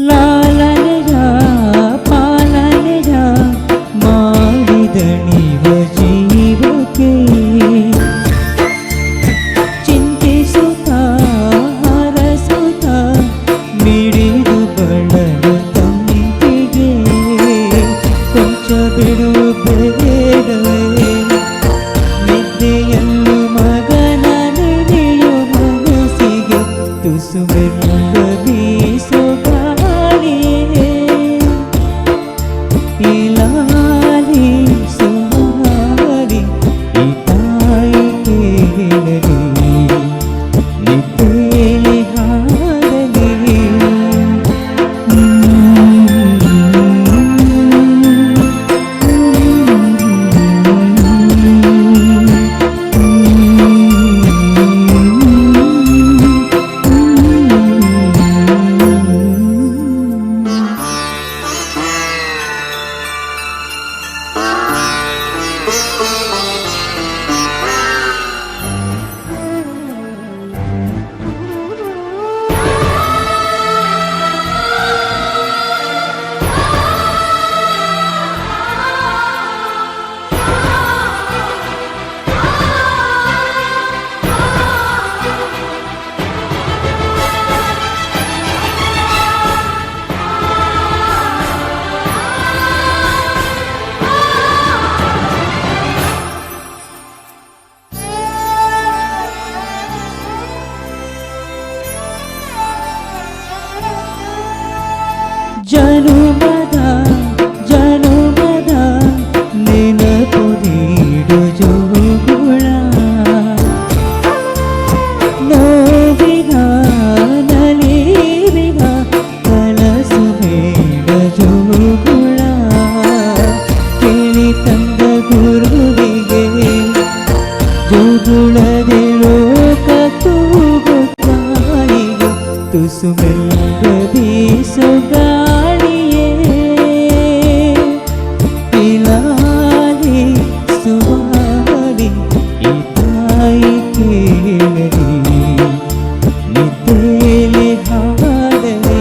ಲಾಲನೆಯ ಪಾಲನೆಯ ಮಾಡಿದಣಿವ ಜೀವಕ್ಕೆ ಚಿಂತಿಸುತ್ತ ಹರಸುತ್ತ ಮಿಡಿದು ಬಳಲು ತಂತಿಗೆ ಕೊಂಚ ಬಿಡು ಬೇಡವೇ ನಿದ್ದೆಯಲ್ಲೂ ಮಗನ ನೆನೆಯು ಮನಸ್ಸಿಗೆ ತುಸು ಮೆಲ್ಲ ಬೀಸೋ ಗಾಳಿಯೇ ಇಲಾಲಿ ಸುಮಾರಿ ಈ ತಾಯಿ ಕೇಳಲಿ ನಿದ್ದೇಲಿ ಹಾಡಲಿ ಜನುಮದ ಜನುಮದ ನೆನಪು ನೀಡು ಜೋಗುಳ ನೋವಿನ ನಲಿವಿನ ಕನಸು ಬೇಡ ಜೋಗುಳ ಕೇಳಿ ತಂದ ಗುರುವಿಗೆ ಜೋಗುಳದೆ ಲೋಕ ತೂಗುತ್ತಾಯಿಗೆ ತುಸು ಮೆಲ್ಲ ಬೀಸೋ ಗಾಳಿಯೇ ಇಲಾಲಿ ಸುವಾಲಿ ಈ ತಾಯಿ ಕೇಳಲಿ ನಿದ್ದೇಲಿ ಹಾಡಲಿ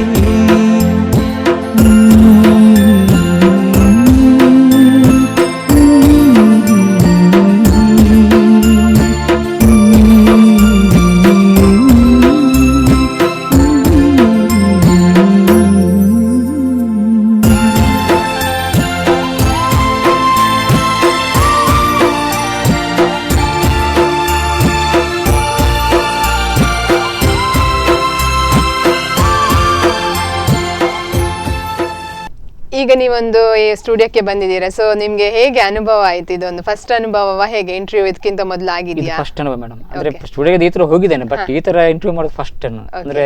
ಈಗ ನೀವೊಂದು ಈ ಸ್ಟುಡಿಯೋಕ್ಕೆ ಬಂದಿದ್ದೀರಾ, ಸೊ ನಿಮ್ಗೆ ಹೇಗೆ ಅನುಭವ ಆಯ್ತು? ಇದೊಂದು ಫಸ್ಟ್ ಅನುಭವ ಹೇಗೆ? ಇಂಟರ್ವ್ಯೂ ಇದಕ್ಕಿಂತ ಮೊದಲು ಆಗಿದೆಯಾ? ಫಸ್ಟ್ ಅನುಭವ ಮೇಡಮ್. ಅಂದ್ರೆ ಸ್ಟುಡಿಯೋಗೆ ಈ ತರ ಹೋಗಿದ್ದೇನೆ, ಬಟ್ ಈ ತರ ಇಂಟರ್ವ್ಯೂ ಮಾಡೋದು ಫಸ್ಟ್. ಅಂದ್ರೆ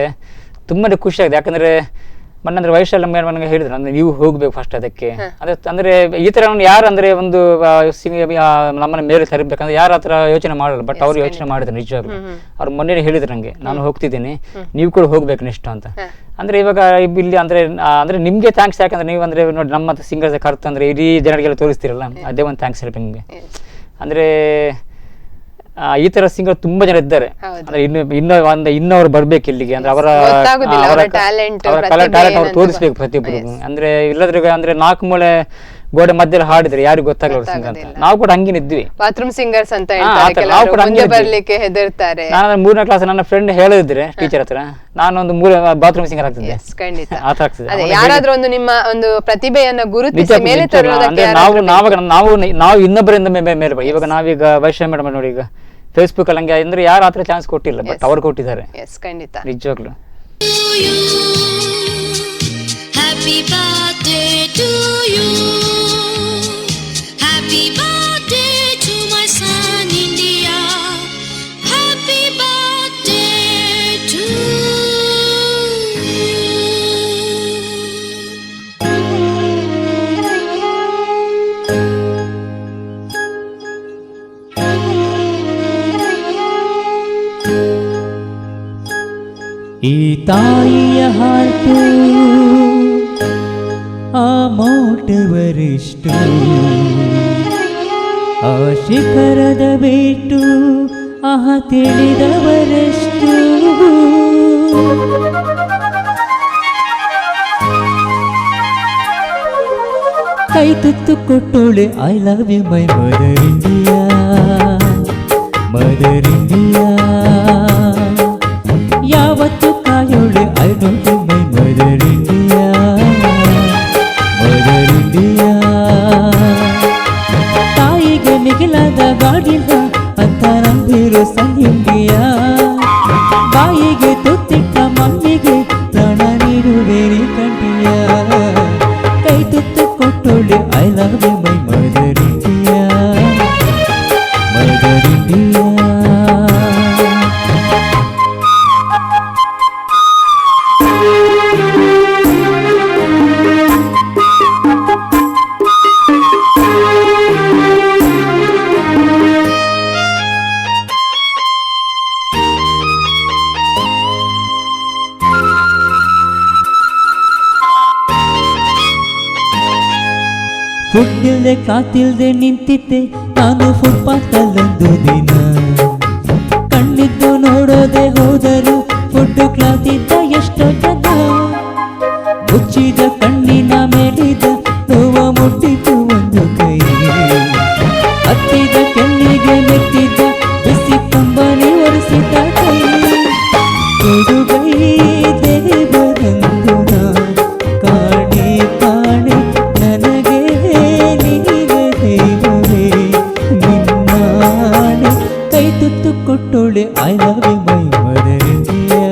ತುಂಬಾನೇ ಖುಷಿ ಆಗಿದೆ. ಯಾಕಂದ್ರೆ ಮೊನ್ನೆ ವಯಸ್ಸಲ್ಲಿ ನನಗೆ ಹೇಳಿದ್ರು ಅಂದ್ರೆ ನೀವು ಹೋಗ್ಬೇಕು ಫಸ್ಟ್ ಅದಕ್ಕೆ. ಅಂದ್ರೆ ಈ ತರ ಯಾರು ಅಂದ್ರೆ ಒಂದು ನಮ್ಮನ್ನ ಮೇಲೆ ತರಬೇಕಂದ್ರೆ ಯಾರು ಆತರ ಯೋಚನೆ ಮಾಡಲ್ಲ, ಬಟ್ ಅವ್ರು ಯೋಚನೆ ಮಾಡಿದ್ರು ನಿಜವಾಗ್ಲು. ಅವ್ರು ಮೊನ್ನೆ ಹೇಳಿದ್ರು ನಂಗೆ, ನಾನು ಹೋಗ್ತಿದ್ದೀನಿ, ನೀವು ಕೂಡ ಹೋಗ್ಬೇಕು ನೆಕ್ಸ್ಟ್ ಅಂತ. ಅಂದ್ರೆ ಇವಾಗ ಇಲ್ಲಿ ಅಂದ್ರೆ ಅಂದ್ರೆ ನಿಮ್ಗೆ ಥ್ಯಾಂಕ್ಸ್. ಯಾಕಂದ್ರೆ ನೀವು ಅಂದ್ರೆ ನೋಡಿ ನಮ್ಮ ಸಿಂಗರ್ಸ್ ಕರ್ತ ಅಂದ್ರೆ ಇಡೀ ಜನರಿಗೆಲ್ಲ ತೋರಿಸ್ತಿರಲ್ಲ, ಅದೇ ಒಂದು ಥ್ಯಾಂಕ್ಸ್ ಹೇಳಿ ನಿಮ್ಗೆ. ಅಂದ್ರೆ ಈ ತರ ಸಿಂಗರ್ ತುಂಬಾ ಜನ ಇದ್ದಾರೆ. ಅಂದ್ರೆ ಇನ್ನವರು ಬರ್ಬೇಕು ಇಲ್ಲಿಗೆ, ಅಂದ್ರೆ ಅವರ ಟ್ಯಾಲೆಂಟ್ ಅವ್ರು ತೋರಿಸ್ಬೇಕು ಪ್ರತಿಯೊಬ್ಬರಿಗೂ. ಅಂದ್ರೆ ಇಲ್ಲದ್ರಿಗೆ ಅಂದ್ರೆ 4 ಮೂಲೆ ಗೋಡೆ ಮಧ್ಯದಲ್ಲಿ ಹಾಡಿದ್ರೆ ಯಾರಿಗೂ ಗೊತ್ತಾಗಲ್ಲ ಸಿಂಗರ್ ಅಂತ. ನಾವು ಕೂಡ ಹಂಗೇನೆ ಇದ್ವಿ, ಬಾತ್ರೂಮ್ ಸಿಂಗರ್ಸ್ ಅಂತ ಹಾ, ಹೇಳ್ತಾರೆ, ಆತರ ನಾವು ಕೆಲವರು ಕೂಡ ಮುಂದೆ ಹಂಗೆ ಬರ್ಲಿಕ್ಕೆ ಹೆದರ್ತಾರೆ. ನಾನು 3ನೇ ಕ್ಲಾಸ್ ನನ್ನ ಫ್ರೆಂಡ್ ಹೇಳಿದ್ರೆ ಟೀಚರ್ ಹತ್ರ, ನಾನೊಂದು ಬಾತ್ರೂಮ್ ಸಿಂಗರ್ ಆಗ್ತಿದ್ದೆ. Yes, ಖಂಡಿತ. ಆ ಥರ ಆಗ್ತಿದೆ. ಅದೇ ಯಾರಾದ್ರೂ ಒಂದು ನಿಮ್ಮ ಒಂದು ಪ್ರತಿಭೆಯನ್ನ ಗುರುತಿಸಿ ನಿಜ, ಮೇಲೆ ನಿಜ. ತರುವುದಕ್ಕೆ ಅಂದ್ರೆ ನಾವು ಇನ್ನೊಬ್ಬರಿಂದ ಮೇಲೆ ಬೈ. ಇವಾಗ ನಾವೀಗ ವೈಷ್ಣವಿ ಮೇಡಮ್ ನೋಡಿ, ಈಗ ಫೇಸ್ಬುಕ್ ಅಲ್ಲಿ ಹಂಗೆ ಅಂದ್ರೆ ಯಾರು ಆತರ ಚಾನ್ಸ್ ಕೊಟ್ಟಿಲ್ಲ, ಬಟ್ ಅವ್ರು ಕೊಟ್ಟಿದ್ದಾರೆ. ಎಸ್, ಖಂಡಿತ. ನಿಜವಾಗ್ಲು. Happy birthday to you. Happy birthday to my son India. Happy birthday to ಈ ತಾಯಿಯ ಹಾರ್ಟು ಆ ಮೋಟವರಿಷ್ಟು, ಆ ಶಿಖರದ ಬೇಟು ಆಹ ತಿಳಿದವರೆಷ್ಟು. ಕೈ ತುತ್ತು ಕೊಟ್ಟೋಳೆ I love you my mother India, mother India. ಯಾವತ್ತು ಕಾಯೋಳೆ I don't you my mother India, mother India. ತಾಯಿಗೆ ಮಿಗಿಲಾದ ಗಾಡಿಲ್ಲ ಅಂತ ನಂಬಿರೋ ಸನ್ ಇಂಡಿಯಾ. ಬಾಯಿಗೆ ತುತ್ತಿಟ್ಟ ಮಮ್ಮಿಗೆ ಪ್ರಾಣ ನೀಡುವೇರಿ ಕಂಡಿಯಾ. ಕೈ ತುತ್ತು ಕೊಟ್ಟೋಳೆ I love you my mother India, mother India. Food ಇಲ್ದೆ ಕಾತಿಲ್ದೆ ನಿಂತಿದ್ದೆ ನಾನು ಫುಟ್ಪಾತಲ್ಲೊಂದು ದಿನ. ಕಣ್ಣಿದ್ದು ನೋಡೋದೆ ಹೋದರು ಫುಡ್ ಕ್ಲಾಸ್ ಇದ್ದ ಎಷ್ಟೋ ಜನ. ಮುಚ್ಚಿದ ಕಣ್ಣಿನ ಮೇಲಿದ ನೋವ ಮುಟ್ಟಿತು ಒಂದು ಕೈ. ಹತ್ತಿದ ಕೆನ್ನಿಗೆ ಮೆತ್ತಿದ್ದ ಬಿಸಿ ಕಂಬನಿ ಒರೆಸಿದ ಕೈ. ಕೊಡುಗೈ ದೇವರಂದು ನಾ ಕಾಣೆ ಕಾಣೆ ನನಗೆ ನೀನೆ ದೈವವೇ ನಿನ್ನಾಣೆ. ಕೈ ತುತ್ತು ಕೊಟ್ಟೋಳೆ I love you my mother India,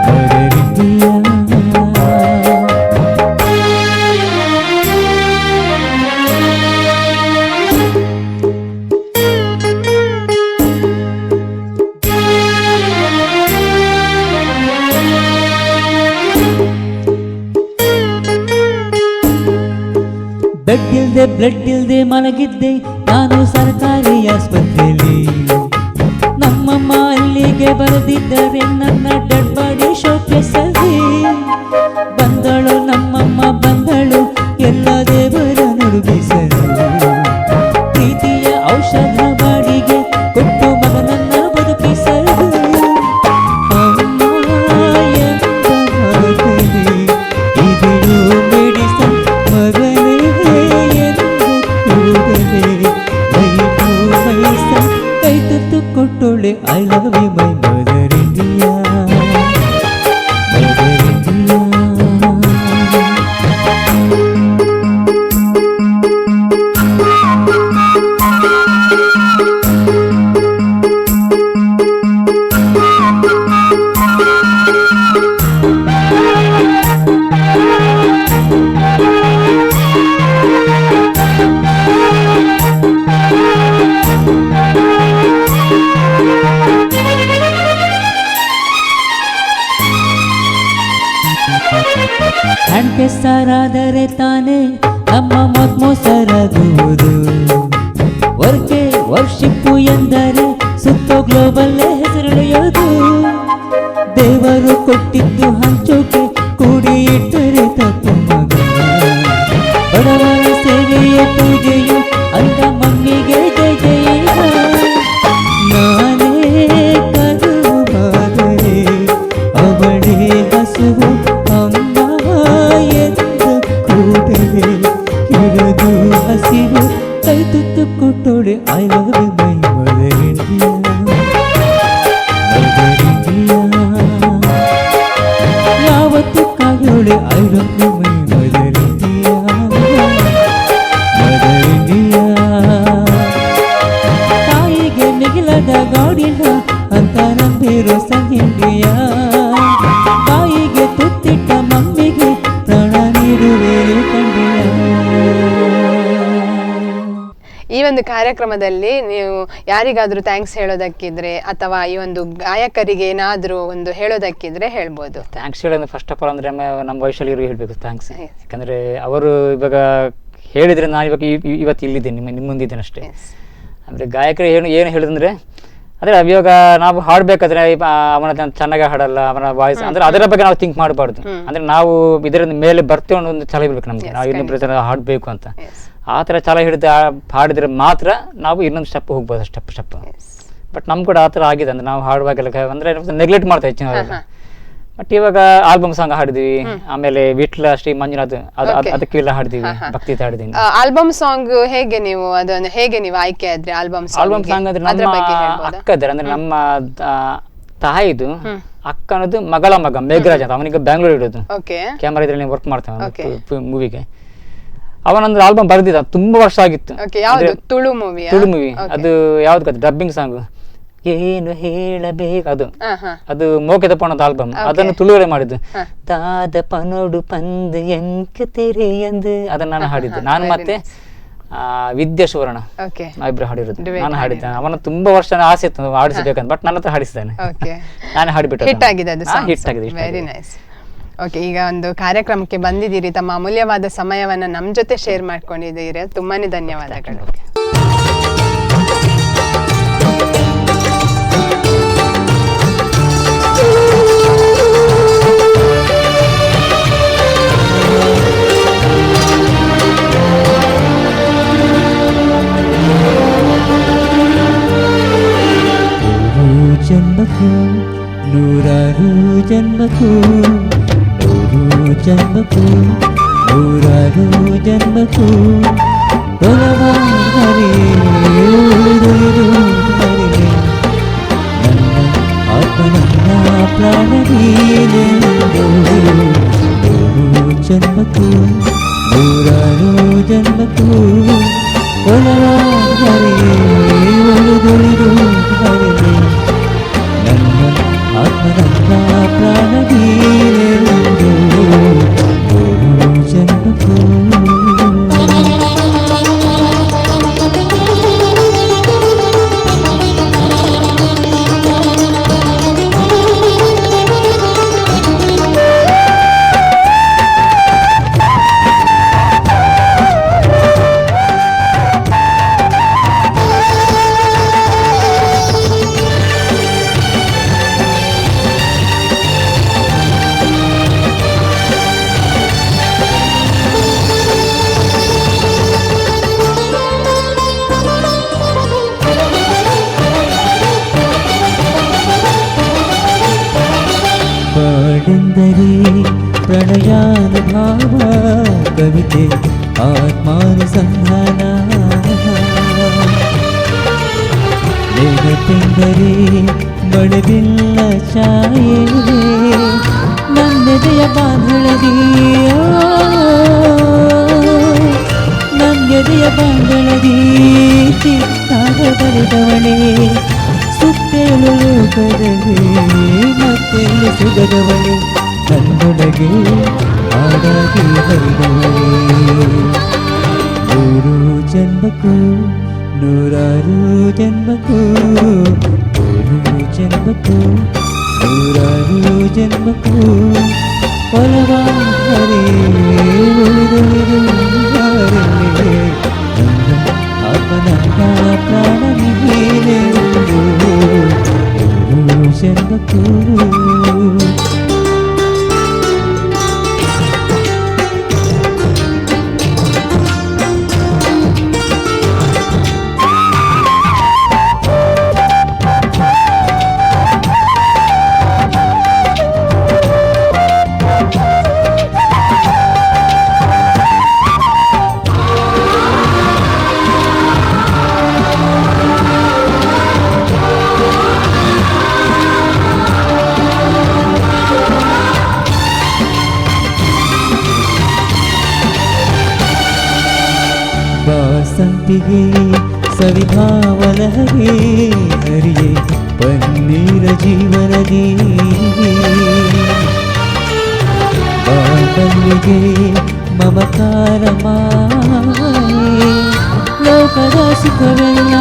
mother India. Bed ಇಲ್ದೆ ಬ್ಲಡ್ ಇಲ್ದೆ ಮಲಗಿದ್ದೆ ನಾನು ಸರ್ಕಾರಿ ಆಸ್ಪತ್ರೆಯಲ್ಲಿ. ನಮ್ಮಮ್ಮ ಅಲ್ಲಿಗೆ ಬರೆದಿದ್ದರೆ ನನ್ನ ಡೆಡ್ ಬಾಡಿ ಶೋಕೇಸಲ್ಲಿ. ಬಂದಳು ನಮ್ಮಮ್ಮ ಬಂದಳು ಎಲ್ಲ ದೇವರ ನುಡಿಸಲು. ಪ್ರೀತಿಯ ಔಷಧ ಬಾಡಿಗೆ ಕೊಟ್ಟು ಮಗನನ್ನ ಬದುಕಿಸಲು. ಅಮ್ಮ ಎಂಬ ಮಾತಲ್ಲಿ ಇದಿರು ಮೆಡಿಸನ್ ಮಗನೇ ಎಂದು ಕೂಡಲೇ ಮೈಸನ್. ಕೈ ತುತ್ತು ಕೊಟ್ಟೋಳೆ I love you my mother India, mother India. Hand ಕೆಸರಾದರೆ ತಾನೇ ನಮ್ಮ ಮೊಸರಾಗುವುದು. ವರ್ಕೆ ವರ್ಷಿಪ್ಪು ಎಂದರೆ ಸುತ್ತೋ ಗ್ಲೋಬಲ್ಲೇ ಹೆಸರಿಳೆಯೋದು. ದೇವರು ಕೊಟ್ಟಿದ್ದು ಹಂಚೋಕೆ ಕೂಡಿ ಇಟ್ಟರೆ ತಪ್ಪು ಮಗ. ಬಡವರ ಸೇವೆಯ ಪೂಜೆಯು ಅಂದ ಮಮ್ಮಿಗೆ ಜಯ ಜಯ. ನಾನೇ ಕರುವಾದರೆ ಅವಳೇ ಹಸುವು ಅಮ್ಮ ಎಂದ ಕೂಡಲೇ love you my mother India, mother India. ಯಾವತ್ತು ಕಾಯೋಳೆ I love you my mother India, mother India. ತಾಯಿಗೆ ಮಿಗಿಲದ ಗಾಡಿಲ್ಲ ಅಂತ ನಂಬಿರೋ ಸಂಹಿಂಡಿಯಾ, ತಾಯಿಗೆ ತುತ್ತಿಟ್ಟ ಮಮ್ಮಿಗೆ ಪ್ರಾಣ ನೀಡುವೆ ಕಂಡಿಯ. ಈ ಒಂದು ಕಾರ್ಯಕ್ರಮದಲ್ಲಿ ನೀವು ಯಾರಿಗಾದ್ರೂ ಥ್ಯಾಂಕ್ಸ್ ಹೇಳೋದಕ್ಕಿದ್ರೆ ಅಥವಾ ಈ ಒಂದು ಗಾಯಕರಿಗೆ ಏನಾದ್ರೂ ಒಂದು ಹೇಳೋದಕ್ಕಿದ್ರೆ ಹೇಳ್ಬೋದು. ಥ್ಯಾಂಕ್ಸ್ ಹೇಳೋದು ಫಸ್ಟ್ ಆಫ್ ಆಲ್ ಅಂದರೆ ನಮ್ಮ ವೈಶಾಲಿಯರಿಗೆ ಹೇಳಬೇಕು ಥ್ಯಾಂಕ್ಸ್. ಯಾಕಂದರೆ ಅವರು ಇವಾಗ ಹೇಳಿದರೆ ನಾನು ಇವಾಗ ಇವತ್ತು ಇಲ್ಲಿದ್ದೇನೆ, ನಿಮ್ಮ ಮುಂದಿದ್ದೇನೆ ಅಷ್ಟೇ. ಅಂದರೆ ಗಾಯಕರು ಏನು ಹೇಳಿದಂದರೆ ಅಂದರೆ ಇವಾಗ ನಾವು ಹಾಡಬೇಕಾದ್ರೆ ಅವನ ಚೆನ್ನಾಗಿ ಹಾಡಲ್ಲ, ಅವನ ವಾಯ್ಸ್ ಅಂದರೆ ಅದರ ಬಗ್ಗೆ ನಾವು ಥಿಂಕ್ ಮಾಡಬಾರ್ದು. ಅಂದರೆ ನಾವು ಇದರಿಂದ ಮೇಲೆ ಬರ್ತೇವೆ ಅನ್ನೋ ಒಂದು ಛಲ ಇರಬೇಕು ನಮಗೆ, ನಾವು ಇನ್ನೊಬ್ಬರ ಹಾಡಬೇಕು ಅಂತ. ಆ ಥರ ಛಲ ಹಿಡಿದು ಹಾಡಿದ್ರೆ ಮಾತ್ರ ನಾವು ಇನ್ನೊಂದು ಸ್ಟೆಪ್ ಹೋಗ್ಬೋದು, ಸ್ಟೆಪ್. ಬಟ್ ನಮ್ಗೆ ಕೂಡ ಆ ಥರ ಆಗಿದೆ. ಅಂದರೆ ನಾವು ಹಾಡುವಾಗೆಲ್ಲ ಅಂದರೆ ನೆಗ್ಲೆಕ್ಟ್ ಮಾಡ್ತಾ ಹೆಚ್ಚಿನ. ಬಟ್ ಇವಾಗ ಆಲ್ಬಮ್ ಸಾಂಗ್ ಹಾಡಿದ್ವಿ, ಆಮೇಲೆ ವಿಟ್ಲ ಶ್ರೀ ಮಂಜುನಾಥ್ ಅದಕ್ಕೆಲ್ಲ ಹಾಡಿದೀವಿ, ಭಕ್ತಿ ಹಾಡಿದೀನಿ. ಆಲ್ಬಮ್ ಸಾಂಗ್ ಹೇಗೆ ನೀವು ಅದನ್ನು ಹೇಗೆ ನೀವು ಆಯ್ಕೆ ಆದ್ರೆ ಆಲ್ಬಮ್ ಸಾಂಗ್ ಅಂದ್ರೆ ನಮ್ಮ ಅಕ್ಕ ಇದ್ದಾರೆ, ಅಂದ್ರೆ ನಮ್ಮ ತಾಯಿದು ಅಕ್ಕ ಅನ್ನೋದು ಮಗಳ ಮಗ ಮೇಘರಾಜ್ ಅಂತ, ಅವನಿಗೆ ಬ್ಯಾಂಗ್ಳೂರ್ ಇಡೋದು, ಕ್ಯಾಮರಾ ಇದ್ರಲ್ಲಿ ವರ್ಕ್ ಮಾಡ್ತಾನೆ ಮೂವಿಗೆ. ಅವನೊಂದು ಆಲ್ಬಮ್ ಬರ್ದಿದ್ದ, ತುಂಬಾ ವರ್ಷ ಆಗಿತ್ತು. ತುಳು ಮೂವಿ ಅದು ಯಾವ್ದು ಗೊತ್ತ, ಡಬ್ಬಿಂಗ್ ಸಾಂಗ್ ಏನು ಹೇಳಬೇಕು, ಅದು ಮೋಕೆದ ಪಣದ ಆಲ್ಬಮ್, ಅದನ್ನು ತುಳುವರೆ ಮಾಡಿದ್ದು. ದಾದ ಪನೋಡು ಪಂದ್ ಎಂಕ ತೆರೆ ಎಂದು ಅದನ್ನ ನಾನು ಹಾಡಿದ್ದೆ, ನಾನು ಮತ್ತೆ ವಿದ್ಯಾ ಸುವರ್ಣ ನಾವಿಬ್ರು ಹಾಡಿರೋದು, ನಾನು ಹಾಡಿದ್ದೆ. ಅವನ ತುಂಬಾ ವರ್ಷ ಆಸೆ ಇತ್ತು ಹಾಡಿಸಬೇಕಂತ, ಬಟ್ ನನ್ನ ಹತ್ರ ಹಾಡಿಸಿದ್ದಾನೆ, ನಾನು ಹಾಡಿಬಿಟ್ಟು ಹಿಟ್ ಆಗಿದೆ. Very nice. ಓಕೆ, ಈಗ ಒಂದು ಕಾರ್ಯಕ್ರಮಕ್ಕೆ ಬಂದಿದ್ದೀರಿ, ತಮ್ಮ ಅಮೂಲ್ಯವಾದ ಸಮಯವನ್ನ ನಮ್ಮ ಜೊತೆ ಶೇರ್ ಮಾಡ್ಕೊಂಡಿದ್ದೀರಿ, ತುಂಬಾನೇ ಧನ್ಯವಾದಗಳು. ಜನ್ಮಕ್ಕೂ ನೂರಾರು ಜನ್ಮಕ್ಕೂ, ನೂರು ಜನ್ಮಕ್ಕೂ ನೂರಾರು ಜನ್ಮಕ್ಕೂ ಒಲವಾದರೆ ಉಳಿದುಳಿದು ಮರೆಯೇ ನನ್ನ ಆತ್ಮ ನನ್ನ ಪ್ರಾಣವೀನೆಂದು. ನೂರು ಜನ್ಮಕ್ಕೂ ನೂರಾರು ಜನ್ಮಕ್ಕೂ ಒಲವಾದರೆ ಉಳಿದುಳಿದು ಮರೆಯೇ ನನ್ನ ಆತ್ಮ ನನ್ನ ಪ್ರಾಣವೀನೆಂದು. ನೂರು ಜನ್ಮಕ್ಕೂ ಪಾಡೆಂದರೆ ಪ್ರಣಯಾನುಭಾವ, ಕವಿತೆ ಆತ್ಮಾನುಸಂಧಾನ. ನೆನಪೆಂದರೆ ಮಳೆಬಿಲ್ಲ ಛಾಯೆ, ನನ್ನೆದೆಯ ಬಾಂಧಳದಿ, ನನ್ನೆದೆಯ ಬಾಂಧಳದಿ ಚಿತ್ತಾಗ ಬರೆದವಳೆ. ಸುತ್ತೇಳು ಲೋಕದಲ್ಲಿ ಮತ್ತೆಲ್ಲಿ ಸಿಗದವಳೆ, ನನ್ನೊಳಗೆ ಹಾಡಾಗಿ ಬರೆದವಳೆ. ನೂರು ಜನ್ಮಕ್ಕೂ ನೂರಾರು ಜನ್ಮಕ್ಕೂ, ನೂರು ಜನ್ಮಕ್ಕೂ ನೂರಾರು ಜನ್ಮಕ್ಕೂ ಒಲವಾದರೆ ಉಳಿದುಳಿದು ಮರೆಯೇ ನನ್ನ ಆತ್ಮ ನನ್ನ ಪ್ರಾಣವೀನೆಂದು. ನೂರು ಜನ್ಮಕ್ಕೂ ಪ್ರೀತಿಗೆ ಸವಿಭಾವಲಹರಿ ಹರಿಯೇ ಪನ್ನೀರ ಜೀವನದಿ ಬಾಬಲ್ಲಿಗೆ ಮಮಕಾರ ಮಾಯೆ ಲೋಕದ ಸುಖವೆಲ್ಲ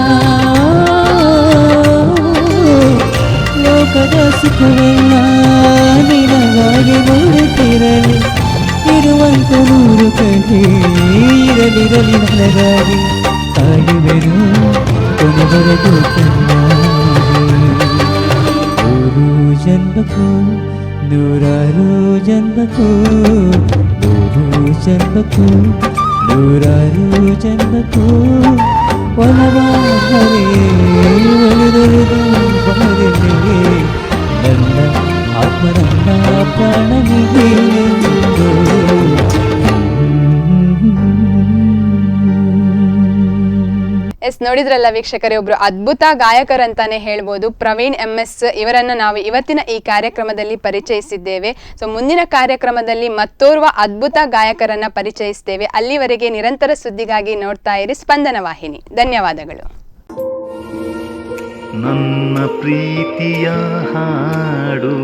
ಲೋಕದ ಸುಖವೆಲ್ಲ ನಿನಗಾಗಿ ನೋಡುತ್ತಿರಲಿ ಇರುವಂತ ನೂರು ಕಡೆ ಇರಲಿರಲಿ ನನಗಾಗಿ ಕಾಯುವೆನು ಕೊನೆವರೆಗೂ ನೂರು ಜನ್ಮಕ್ಕೂ ನೂರಾರು ಜನ್ಮಕ್ಕೂ ನೂರು ಜನ್ಮಕ್ಕೂ ನೂರಾರು ಜನ್ಮಕ್ಕೂ ಒಲವಾದರೆ ಒಲಿದೊಲಿದು ಬರಲಿ ನನ್ನ ಆತ್ಮ ನನ್ನ ಪ್ರಾಣ ನೀನೆಂದು. ಎಸ್, ನೋಡಿದ್ರಲ್ಲ ವೀಕ್ಷಕರೇ, ಒಬ್ರು ಅದ್ಭುತ ಗಾಯಕರಂತಾನೆ ಹೇಳ್ಬೋದು. ಪ್ರವೀಣ್ MS ಇವರನ್ನ ನಾವು ಇವತ್ತಿನ ಈ ಕಾರ್ಯಕ್ರಮದಲ್ಲಿ ಪರಿಚಯಿಸಿದ್ದೇವೆ. ಸೊ ಮುಂದಿನ ಕಾರ್ಯಕ್ರಮದಲ್ಲಿ ಮತ್ತೋರ್ವ ಅದ್ಭುತ ಗಾಯಕರನ್ನ ಪರಿಚಯಿಸ್ತೇವೆ. ಅಲ್ಲಿವರೆಗೆ ನಿರಂತರ ಸುದ್ದಿಗಾಗಿ ನೋಡ್ತಾ ಇರಿ ಸ್ಪಂದನ ವಾಹಿನಿ. ಧನ್ಯವಾದಗಳು. ನನ್ನ ಪ್ರೀತಿಯ ಹಾಡು